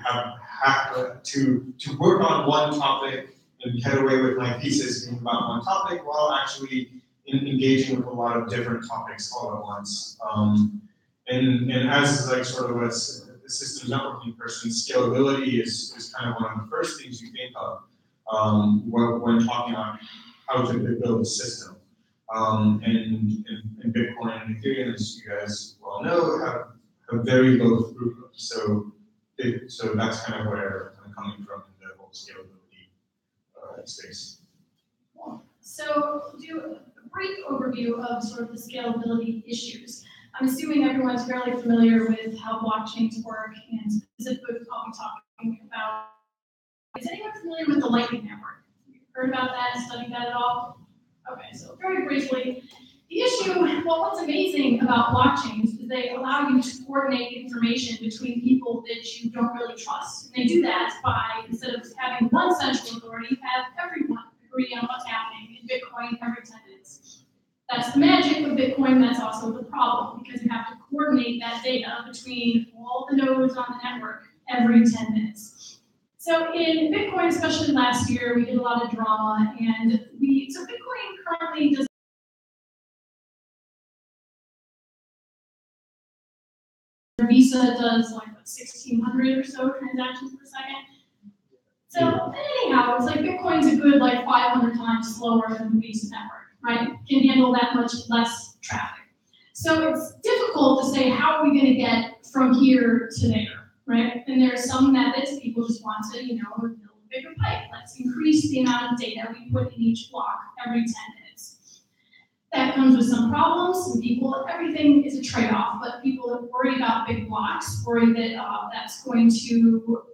to work on one topic and get away with my thesis being about one topic while actually engaging with a lot of different topics all at once. And as like sort of a systems networking person, scalability is kind of one of the first things you think of when talking about how to build a system. And Bitcoin and Ethereum, as you guys well know, have very low throughput. So that's kind of where I'm coming from in the whole scalability space. So do a brief overview of sort of the scalability issues. I'm assuming everyone's fairly familiar with how blockchains work, and specifically we'll be talking about, is anyone familiar with the Lightning Network? Heard about that, studied that at all? Okay, so very briefly, the issue, well, what's amazing about blockchains is they allow you to coordinate information between people that you don't really trust. And they do that by, instead of having one central authority, you have everyone agree on what's happening in Bitcoin every 10 minutes. That's the magic of Bitcoin, that's also the problem, because you have to coordinate that data between all the nodes on the network every 10 minutes. So in Bitcoin, especially last year, we did a lot of drama, and so Bitcoin currently does Visa does like what, 1,600 or so transactions per second. So anyhow, it's like Bitcoin's a good like 500 times slower than the Visa network, right? Can handle that much less traffic. So it's difficult to say how are we going to get from here to there, right? And there are some methods people just want to, build a bigger pipe. Let's increase the amount of data we put in each block every 10 minutes. That comes with some problems. Some people, everything is a trade-off, but people that worry about big blocks worry that that's going to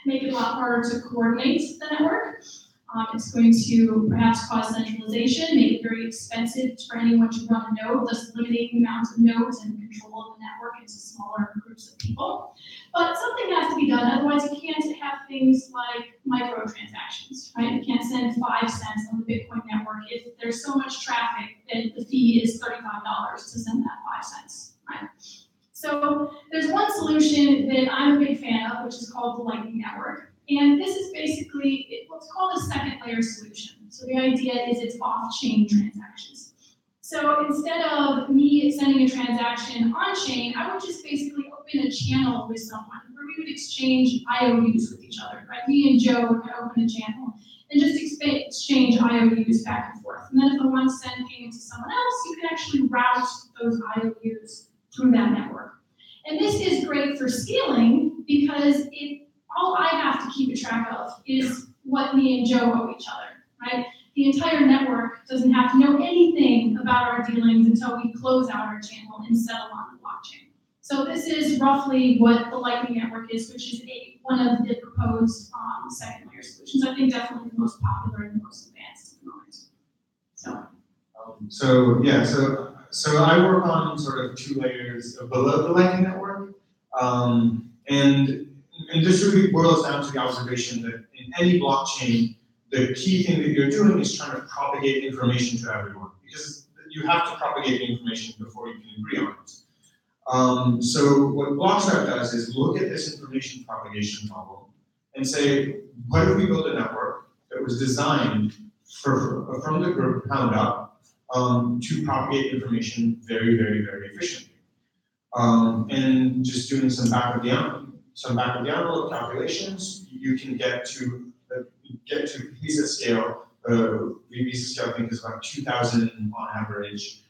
make it a lot harder to coordinate the network. It's going to perhaps cause centralization, make it very expensive for anyone to run a node, thus limiting the amount of nodes and control of the network into smaller groups of people. But something has to be done, otherwise you can't have things like microtransactions, right? You can't send 5 cents on the Bitcoin network if there's so much traffic that the fee is $35 to send that 5 cents, right? So there's one solution that I'm a big fan of, which is called the Lightning Network. And this is basically what's called a second layer solution. So the idea is it's off-chain transactions. So instead of me sending a transaction on-chain, I would just basically open a channel with someone where we would exchange IOUs with each other, right? Me and Joe could open a channel and just exchange IOUs back and forth. And then if I want to send payment to someone else, you can actually route those IOUs through that network. And this is great for scaling because all I have to keep track of is what me and Joe owe each other, right? The entire network doesn't have to know anything about our dealings until we close out our channel and settle on the blockchain. So this is roughly what the Lightning Network is, which is one of the proposed second layer solutions. I think definitely the most popular and the most advanced at the moment. So I work on sort of 2 layers below the Lightning Network, and this really boils down to the observation that in any blockchain, the key thing that you're doing is trying to propagate information to everyone, because you have to propagate the information before you can agree on it. So what Blockstart does is look at this information propagation problem and say, what if we build a network that was designed from the ground up to propagate information very, very, very efficiently. And just doing some back of the envelope calculations, you can get to Visa scale. Visa scale I think is about 2,000 on average.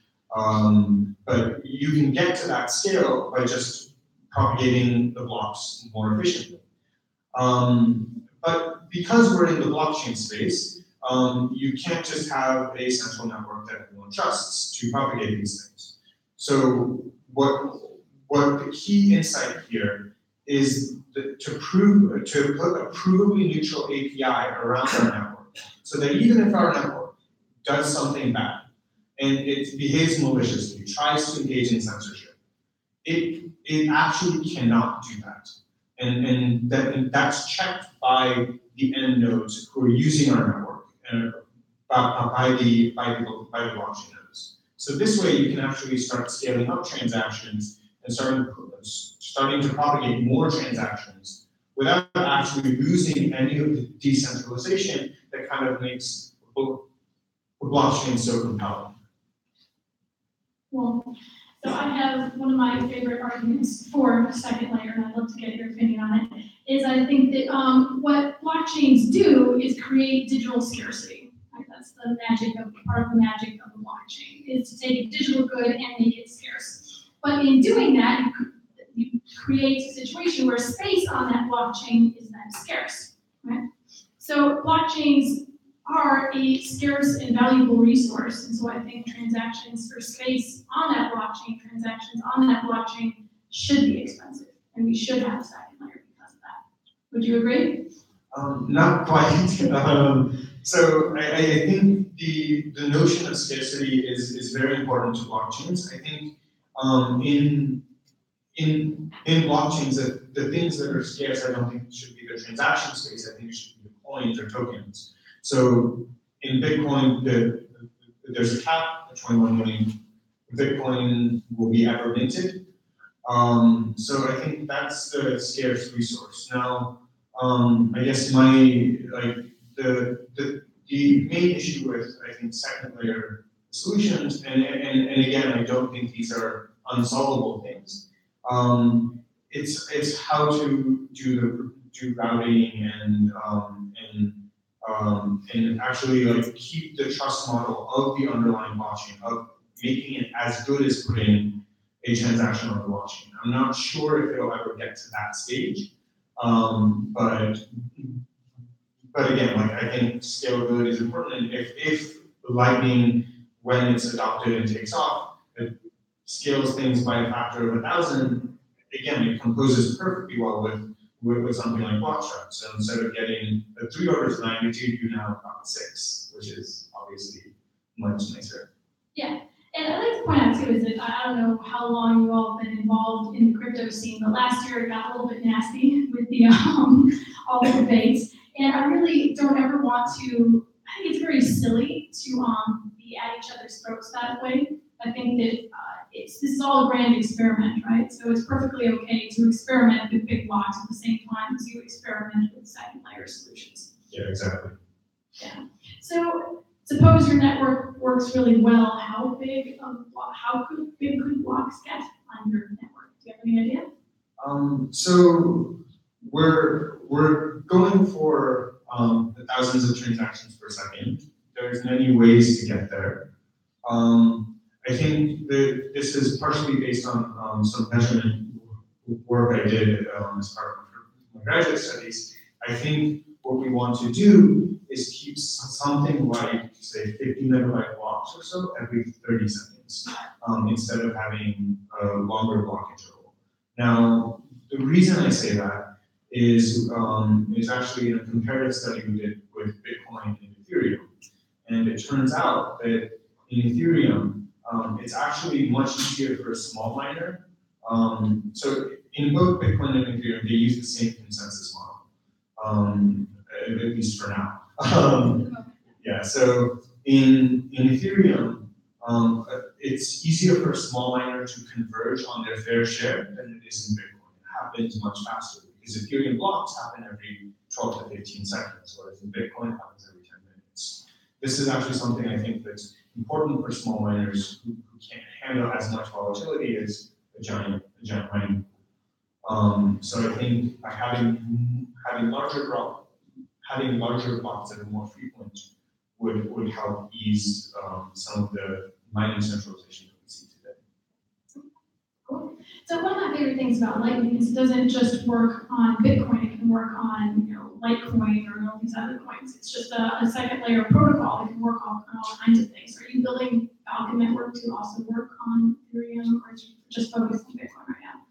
But you can get to that scale by just propagating the blocks more efficiently. But because we're in the blockchain space, you can't just have a central network that everyone trusts to propagate these things. So what the key insight here is to put a provably neutral API around our network, so that even if our network does something bad and it behaves maliciously, tries to engage in censorship, it actually cannot do that. And that's checked by the end nodes who are using our network and by the blockchain nodes. So this way you can actually start scaling up transactions and starting to propagate more transactions without actually losing any of the decentralization that kind of makes the blockchain so compelling. Well, so I have one of my favorite arguments for second layer, and I'd love to get your opinion on it, is I think that what blockchains do is create digital scarcity. Right? That's the part of the magic of the blockchain, is to take a digital good and make it scarce. But in doing that, you create a situation where space on that blockchain is then scarce. Right? So blockchains are a scarce and valuable resource, and so I think transactions for space on that blockchain, transactions on that blockchain should be expensive, and we should have a second layer because of that. Would you agree? Not quite. So I think the notion of scarcity is very important to blockchains. I think in blockchains, the things that are scarce, I don't think should be the transaction space. I think it should be the coins or tokens. So in Bitcoin, there's a cap at 21 million. Bitcoin will be ever minted. So I think that's the scarce resource. Now, I guess the main issue with, I think, second layer solutions, and again, I don't think these are unsolvable things. It's how to do routing and actually keep the trust model of the underlying blockchain, of making it as good as putting a transaction on the blockchain. I'm not sure if it'll ever get to that stage, but again, I think scalability is important, and if Lightning, when it's adopted and takes off, it scales things by a factor of 1,000. Again, it composes perfectly well with something like Blockstream. So instead of getting 3 orders of magnitude, you now have 6, which is obviously much nicer. Yeah, and I'd like to point out too is that I don't know how long you all have been involved in the crypto scene, but last year it got a little bit nasty with the all the debates, and I really don't ever want to. I think it's very silly to be at each other's throats that way. I think that this is all a grand experiment, right? So it's perfectly okay to experiment with big blocks at the same time as you experiment with second layer solutions. Yeah, exactly. Yeah. So suppose your network works really well. How big could blocks get on your network? Do you have any idea? So we're going for the thousands of transactions per second. There's many ways to get there. I think that this is partially based on some measurement work I did as part of my graduate studies. I think what we want to do is keep something like, say, 50 megabyte blocks or so every 30 seconds, instead of having a longer block interval. Now, the reason I say that is actually in a comparative study we did with Bitcoin and Ethereum. And it turns out that in Ethereum, it's actually much easier for a small miner. So in both Bitcoin and Ethereum, they use the same consensus model, at least for now. Yeah, so in Ethereum, it's easier for a small miner to converge on their fair share than it is in Bitcoin. It happens much faster because Ethereum blocks happen every 12 to 15 seconds, whereas in Bitcoin it happens every 10 minutes. This is actually something I think that's important for small miners who can't handle as much volatility as a giant mining pool. So I think by having larger blocks that are more frequent would help ease some of the mining centralization that we see today. Cool. So one of my favorite things about Lightning is it doesn't just work on Bitcoin, it can work on Litecoin or all these other coins. It's just a second layer protocol that can work on all kinds of things. Are you building Falcon Network to also work on Ethereum, or just focus on Bitcoin right now?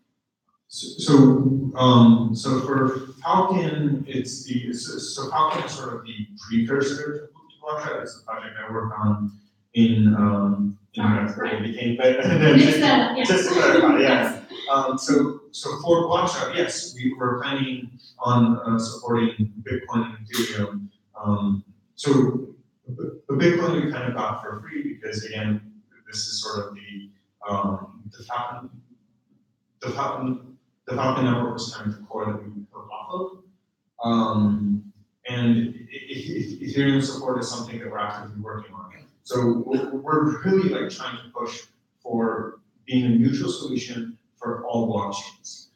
So for Falcon, Falcon is sort of the precursor to Blockstream. It's the project I work on in it became, but just to clarify, yeah. So for Blockstream, yes, we were planning on supporting Bitcoin and Ethereum. So the Bitcoin we kind of got for free because again, this is sort of the Falcon network was kind of the core that we built off of. And Ethereum support is something that we're actively working on. So we're really trying to push for being a neutral solution for all blockchains.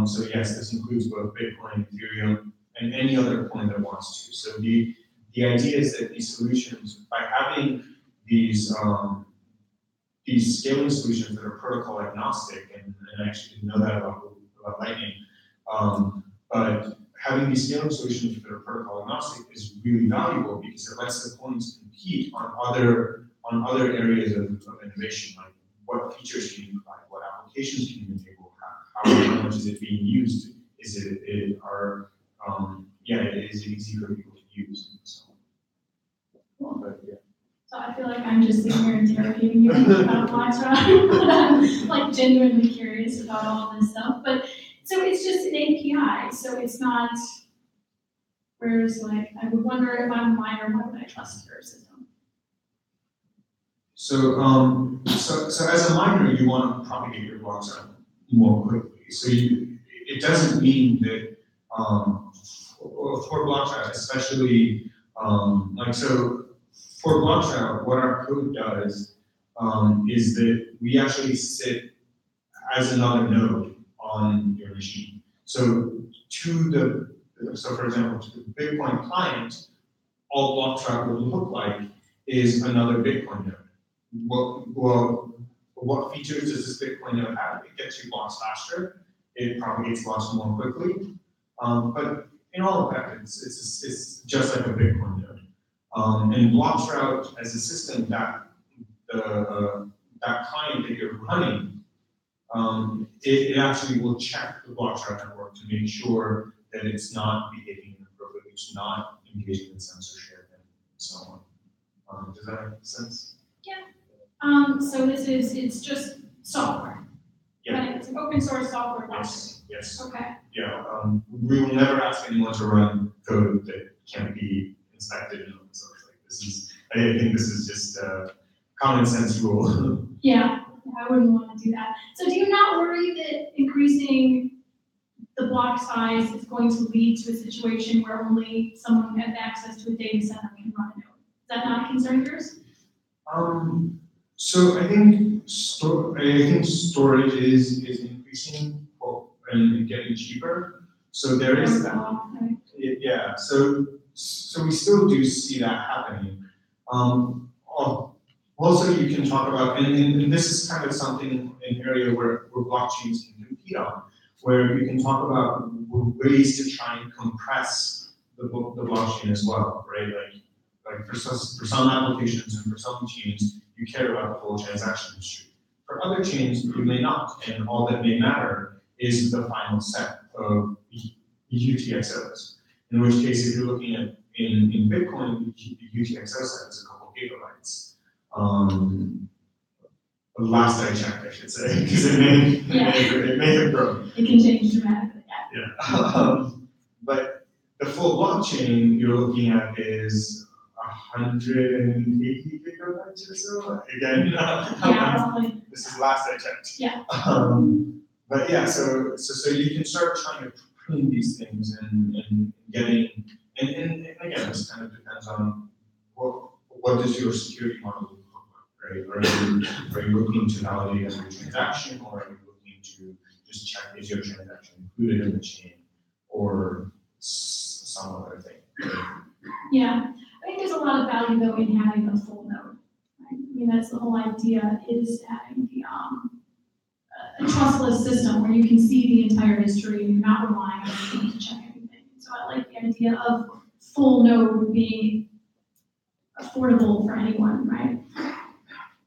So yes, this includes both Bitcoin, Ethereum, and any other coin that wants to. So the idea is that these solutions, by having these scaling solutions that are protocol agnostic, and I actually didn't know that about Lightning, but having these scaling solutions that are protocol agnostic is really valuable because it lets the coins compete on other areas of innovation, like what features can you provide, what applications can you enable, how much is it being used, are yeah, it is easy for people to use, so. But, yeah. So I feel like I'm just sitting here interrogating you about BlockStraw. I'm like genuinely curious about all this stuff. But so it's just an API, so it's not. Whereas like I would wonder if I'm a minor, why would I trust your system? So, so as a miner, you want to propagate your blocks out more quickly. So it doesn't mean that for BlockStraw, especially like so. For BlockStraw, what our code does is that we actually sit as another node on your machine. So for example, to the Bitcoin client, all BlockStraw would look like is another Bitcoin node. What features does this Bitcoin node have? It gets you blocks faster. It propagates blocks more quickly. But in all effect, it's just like a Bitcoin node. And BlockStraw as a system that that client that you're running, it actually will check the BlockStraw network to make sure that it's not behaving inappropriately, it's not engaging in censorship and so on. Does that make sense? Yeah. So it's just software. Yeah. Right? It's an open source software. Yes. Yes. Okay. Yeah. We will never ask anyone to run code that can't be inspected in open source. I think this is just a common sense rule. Yeah, I wouldn't want to do that. So do you not worry that increasing the block size is going to lead to a situation where only someone who has access to a data center can run a node? Is that not a concern of yours? So I think storage is increasing and getting cheaper. So there is that. Yeah. So we still do see that happening. Also, you can talk about, and this is kind of something, an area where blockchains can compete on, where you can talk about ways to try and compress the blockchain as well, right? Like for some applications and for some chains, you care about the full transaction history. For other chains, you may not, and all that may matter is the final set of UTXOs. In which case, if you're looking at in Bitcoin, the UTXO set is a couple gigabytes. Last I checked, I should say, because it may have grown. It can change dramatically. Yeah. But the full blockchain you're looking at is 180 gigabytes or so. Again, this is last I checked. Yeah. But yeah, so you can start trying to prune these things and getting, and again, this kind of depends on what does your security model look like, right? Are you looking to validate every transaction, or are you looking to just check is your transaction included in the chain, or some other thing? Yeah, I think there's a lot of value though in having a full node. Right? I mean, that's the whole idea, is having the a trustless system where you can see the entire history and you're not relying on anything to check everything. So I like the idea of full node being affordable for anyone, right?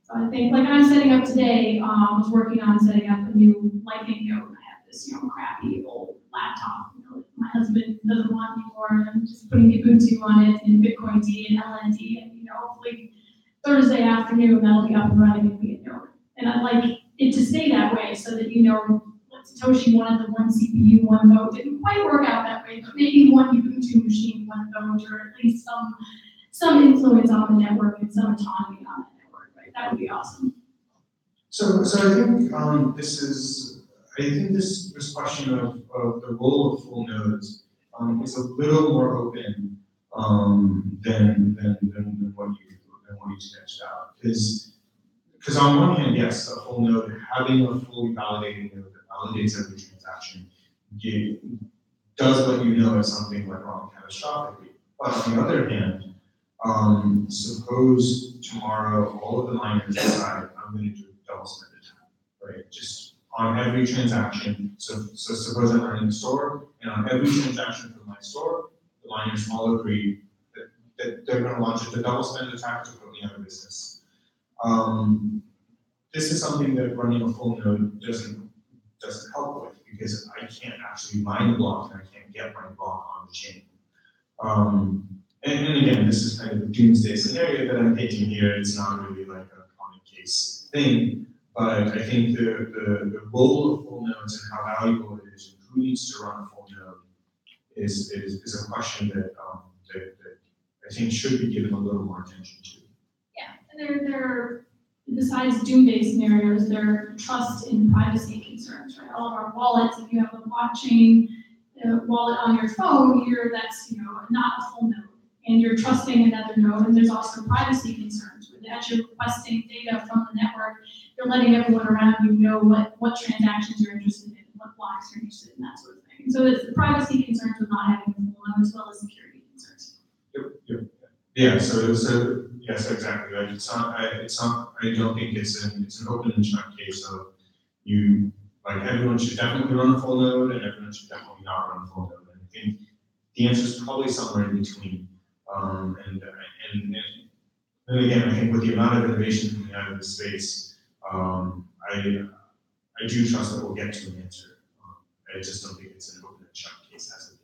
So I think, like I'm setting up today, I was working on setting up a new Lightning node. I have this, crappy old laptop, that my husband doesn't want anymore, and I'm just putting Ubuntu on it and Bitcoin D and LND, and hopefully Thursday afternoon that'll be up and running and be a node. And I'd like it to stay that way so that Satoshi wanted the one CPU, one node. Didn't quite work out that way, but maybe one Ubuntu machine, one node, or at least some influence on the network and some autonomy on the network, right? That would be awesome. So I think this question of the role of full nodes is a little more open than what you sketched out. Because on one hand, yes, a full node, having a fully validated node that validates every transaction, does let you know if something went wrong catastrophically. But on the other hand, suppose tomorrow all of the miners decide I'm going to do a double spend attack, right? Just on every transaction. So suppose I'm running a store, and on every transaction from my store, the miners all agree that they're going to launch a double spend attack to put me out of business. This is something that running a full node doesn't doesn't help with, because I can't actually mine the block and I can't get my block on the chain. And again, this is kind of a doomsday scenario that I'm painting here. It's not really like a common case thing, but I think the role of full nodes and how valuable it is, and who needs to run a full node, is a question that I think should be given a little more attention to. Yeah, and there are, besides doomsday scenarios, there are trust and privacy concerns, right? All of our wallets, if you have a blockchain wallet on your phone, that's not a full node, and you're trusting another node. And there's also privacy concerns, where as you're requesting data from the network, you're letting everyone around you know what transactions you're interested in, what blocks you're interested in, that sort of thing. And so it's the privacy concerns with not having a full node, as well as security concerns. Yep. Yeah. So yes, exactly. Like it's not. I don't think it's an open and shut case of you. Like everyone should definitely run a full node, and everyone should definitely not run a full node. And I think the answer is probably somewhere in between. And again, I think with the amount of innovation coming out of this space, I do trust that we'll get to an answer. I just don't think it's an open and shut case as of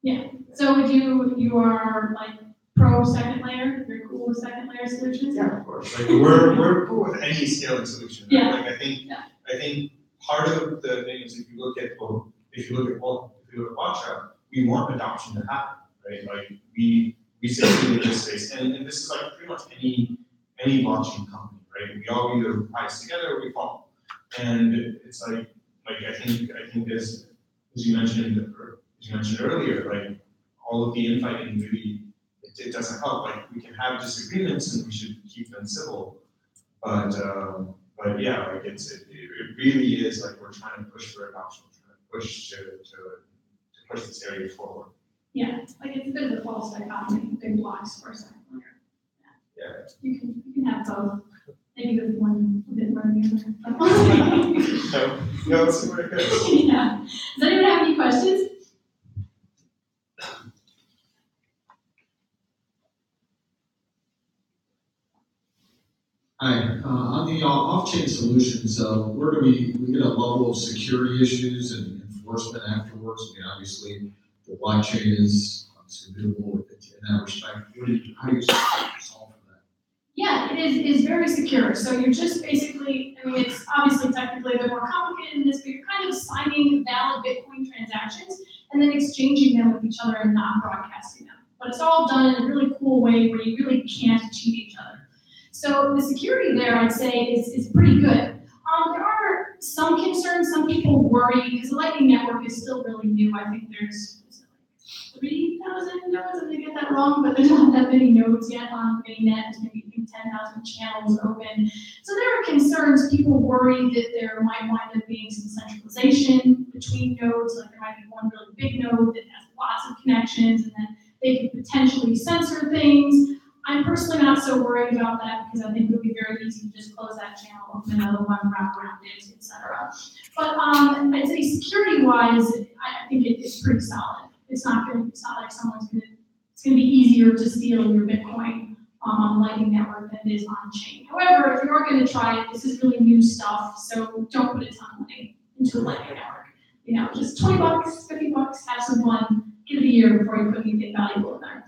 yet. Yeah. So if you are like pro second layer, you're cool with second layer solutions? Yeah, of course. Like we're cool with any scaling solution. Right? Yeah. Like I think part of the thing is if you look at Blocktrap, we want adoption to happen, right? Like we see in this space, and this is like pretty much any blockchain company, right? We all either rise together or we fall. And it's like I think as you mentioned earlier, like all of the infighting really it doesn't help. Like we can have disagreements and we should keep them civil, but yeah, like it really is like we're trying to push for adoption, we're trying to push to push this area forward. Yeah, like it's a bit of a false dichotomy, big blocks for a second layer. Yeah. You can have both. Maybe with one a bit more than the other. No, let's see where it goes. Yeah. Does anyone have any questions? Hi, on the off-chain solutions, where do we get a level of security issues and enforcement afterwards? I mean, obviously, the blockchain is suitable in that respect. How do you solve for that? Yeah, it is very secure. So you're just basically, I mean, it's obviously technically a bit more complicated than this, but you're kind of signing valid Bitcoin transactions and then exchanging them with each other and not broadcasting them. But it's all done in a really cool way where you really can't cheat each other. So the security there, I'd say, is pretty good. There are some concerns. Some people worry because the Lightning Network is still really new. I think there's 3,000 nodes. I'm going to get that wrong, but there's not that many nodes yet on mainnet. There's maybe 10,000 channels open. So there are concerns. People worry that there might wind up being some centralization between nodes. Like there might be one really big node that has lots of connections, and then they could potentially censor things. I'm personally not so worried about that because I think it would be very easy to just close that channel, open another one, wrap around it, etc. But I'd say security-wise, I think it's pretty solid. It's not like it's gonna be easier to steal your Bitcoin on Lightning Network than it is on chain. However, if you are gonna try it, this is really new stuff, so don't put a ton of money into a Lightning Network. Just $20, $50, have some fun, give it a year before you put anything valuable in there.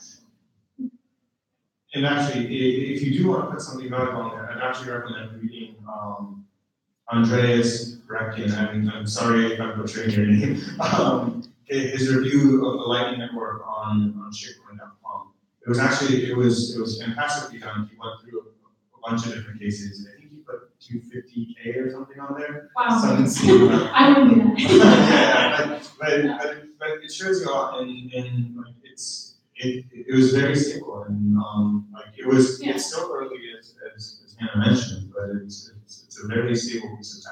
And actually, if you do want to put something valuable on there, I'd actually recommend reading Andreas Rekin. I'm sorry if I'm butchering your name. His review of the Lightning Network on shitcoin.com. It was fantastically done. He went through a bunch of different cases. I think he put 250K or something on there. Wow. I wouldn't do that. but it shows you all, and like it was very stable, and it's still early as Hannah mentioned, but it's a very stable piece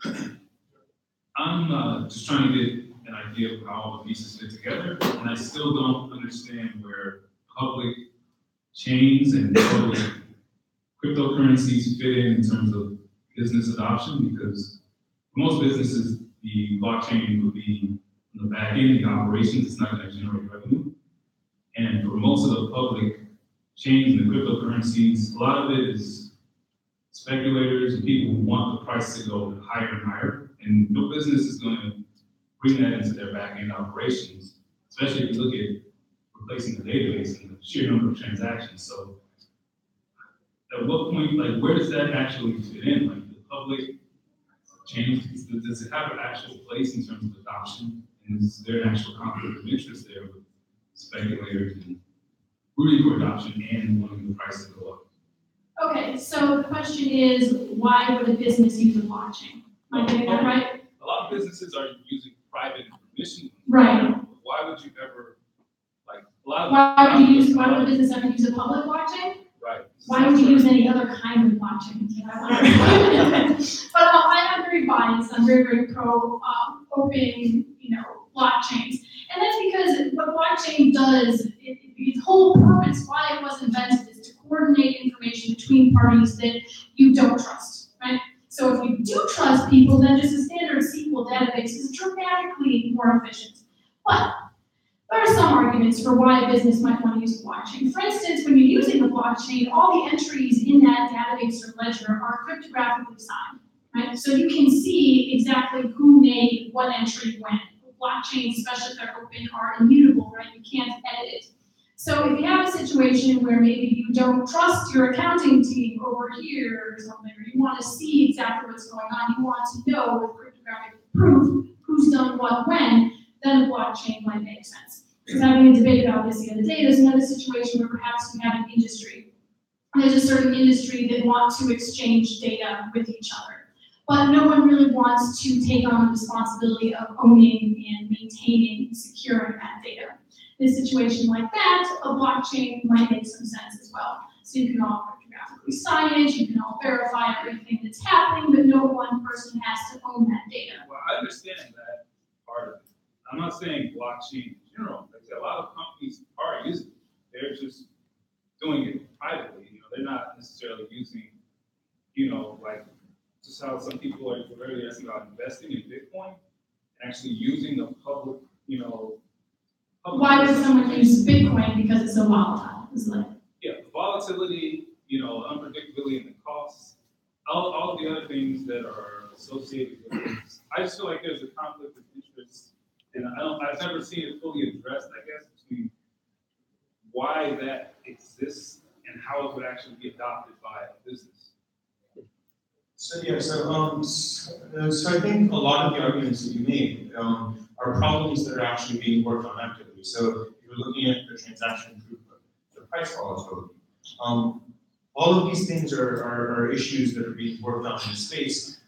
of time. I'm just trying to get an idea of how all the pieces fit together, and I still don't understand where public chains and public cryptocurrencies fit in terms of business adoption, because for most businesses, the blockchain would be on the back end, the operations, it's not going to generate revenue. And for most of the public chains and the cryptocurrencies, a lot of it is speculators and people who want the price to go higher and higher, and no business is going to bring that into their back-end operations, especially if you look at replacing the database and the sheer number of transactions. So at what point, like, where does that actually fit in? Like, the public change, does it have an actual place in terms of adoption? And is there an actual conflict of interest there with speculators and rooting for adoption and wanting the price to go up? Okay, so the question is, why would a business use a blockchain? Am I getting that right? A lot of businesses are using private permission. Right. Why would you ever, like, a lot of. Why would a business ever use a public blockchain? Right. Why would you use any other kind of blockchain? But I'm very biased. I'm very, very pro open, blockchains. And that's because what blockchain does, its whole purpose, why it was invented, is to coordinate information between parties that you don't trust, right? So if you do trust people, then just a standard SQL database is dramatically more efficient. But there are some arguments for why a business might want to use a blockchain. For instance, when you're using the blockchain, all the entries in that database or ledger are cryptographically signed, right? So you can see exactly who made what entry when. Blockchains, especially if they're open, are immutable, right? You can't edit it. So if you have a situation where maybe you don't trust your accounting team over here or something, or you want to see exactly what's going on, you want to know with cryptographic proof who's done what when, then a blockchain might make sense. I was having a debate about this the other day. There's another situation where perhaps you have an industry. There's a certain industry that wants to exchange data with each other. But no one really wants to take on the responsibility of owning and maintaining and securing that data. In a situation like that, a blockchain might make some sense as well. So you can all cryptographically sign it, you can all verify everything that's happening, but no one person has to own that data. Well, I understand that part of it. I'm not saying blockchain in general. Like I said, a lot of companies are using it. They're just doing it privately. They're not necessarily using, like, just how some people are very asking about investing in Bitcoin and actually using the public, Why would someone use Bitcoin? Because it's so volatile, isn't it? Yeah, the volatility, unpredictability in the costs, all of the other things that are associated with it. I just feel like there's a conflict of interest, and I've never seen it fully addressed, I guess, between why that exists and how it would actually be adopted by a business. So I think a lot of the arguments that you made are problems that are actually being worked on actively. So if you're looking at the transaction throughput, the price volatility, all of these things are issues that are being worked on in the space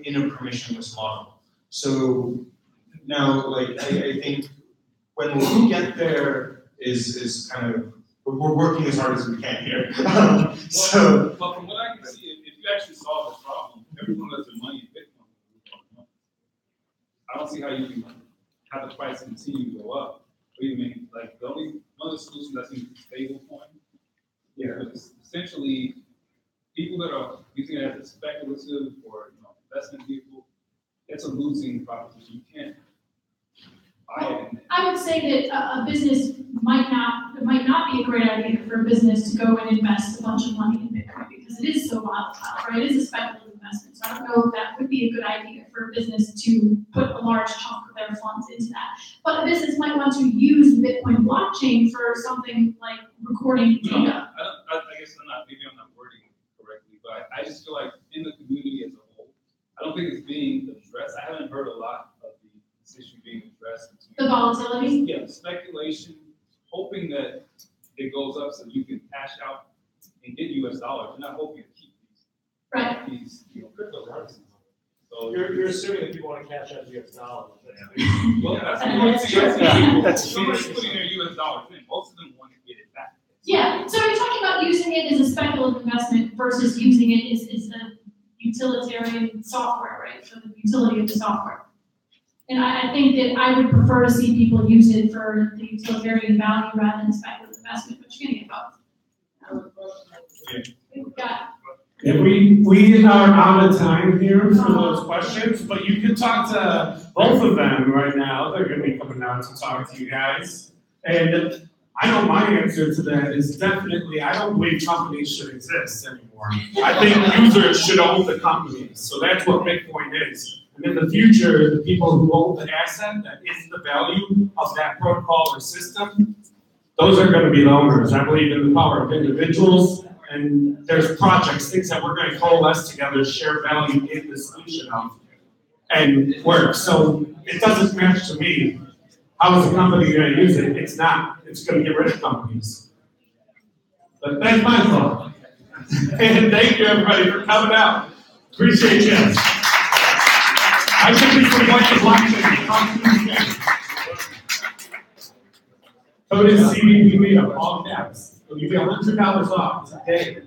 in a permissionless model. So now, I think when we get there is kind of, we're working as hard as we can here. But from what I can see, if you actually solve this problem, everyone has their money in Bitcoin. I don't see how you can have the price continue to go up. What do you mean? Like, one of the solutions I think is stable coin. Yeah. Because essentially, people that are using it as a speculative or investment vehicle, it's a losing proposition. You can't buy it. I would say that a business it might not be a great idea for a business to go and invest a bunch of money in Bitcoin because it is so volatile, right? It is a speculative investment. So I don't know if that would be a good idea for a business to put a large chunk of their funds into that. But a business might want to use the Bitcoin blockchain for something like recording data. I guess maybe I'm not wording it correctly, but I just feel like in the community as a whole, I don't think it's being addressed. I haven't heard a lot of this issue being addressed. The volatility? Yeah, speculation, hoping that it goes up so you can cash out and get US dollars. You're not hoping to keep these cryptocurrencies. So You're assuming that people want to cash out US dollars. Well, that's somebody's putting their US dollars in. Most of them want to get it back. Yeah, so you're talking about using it as a speculative investment versus using it as the utilitarian software, right? For the utility of the software. And I think that I would prefer to see people use it for the utilitarian value rather than speculative investment, but you're gonna get both. We've got. Yeah, we are out of time here for those questions, but you can talk to both of them right now. They're going to be coming out to talk to you guys. And I know my answer to that is definitely, I don't believe companies should exist anymore. I think users should own the companies, so that's what Bitcoin is. And in the future, the people who own the asset, that is the value of that protocol or system, those are gonna be the owners. I believe in the power of individuals, and there's projects, things that we're gonna coalesce together, share value in the solution of, and work. So it doesn't match to me. How is a company gonna use it? It's not. It's gonna get rid of companies. But that's my thought. And thank you everybody for coming out. Appreciate you. I think we should like the blockchain. Come to the CBP meetup, all caps. It'll give you $100 off today.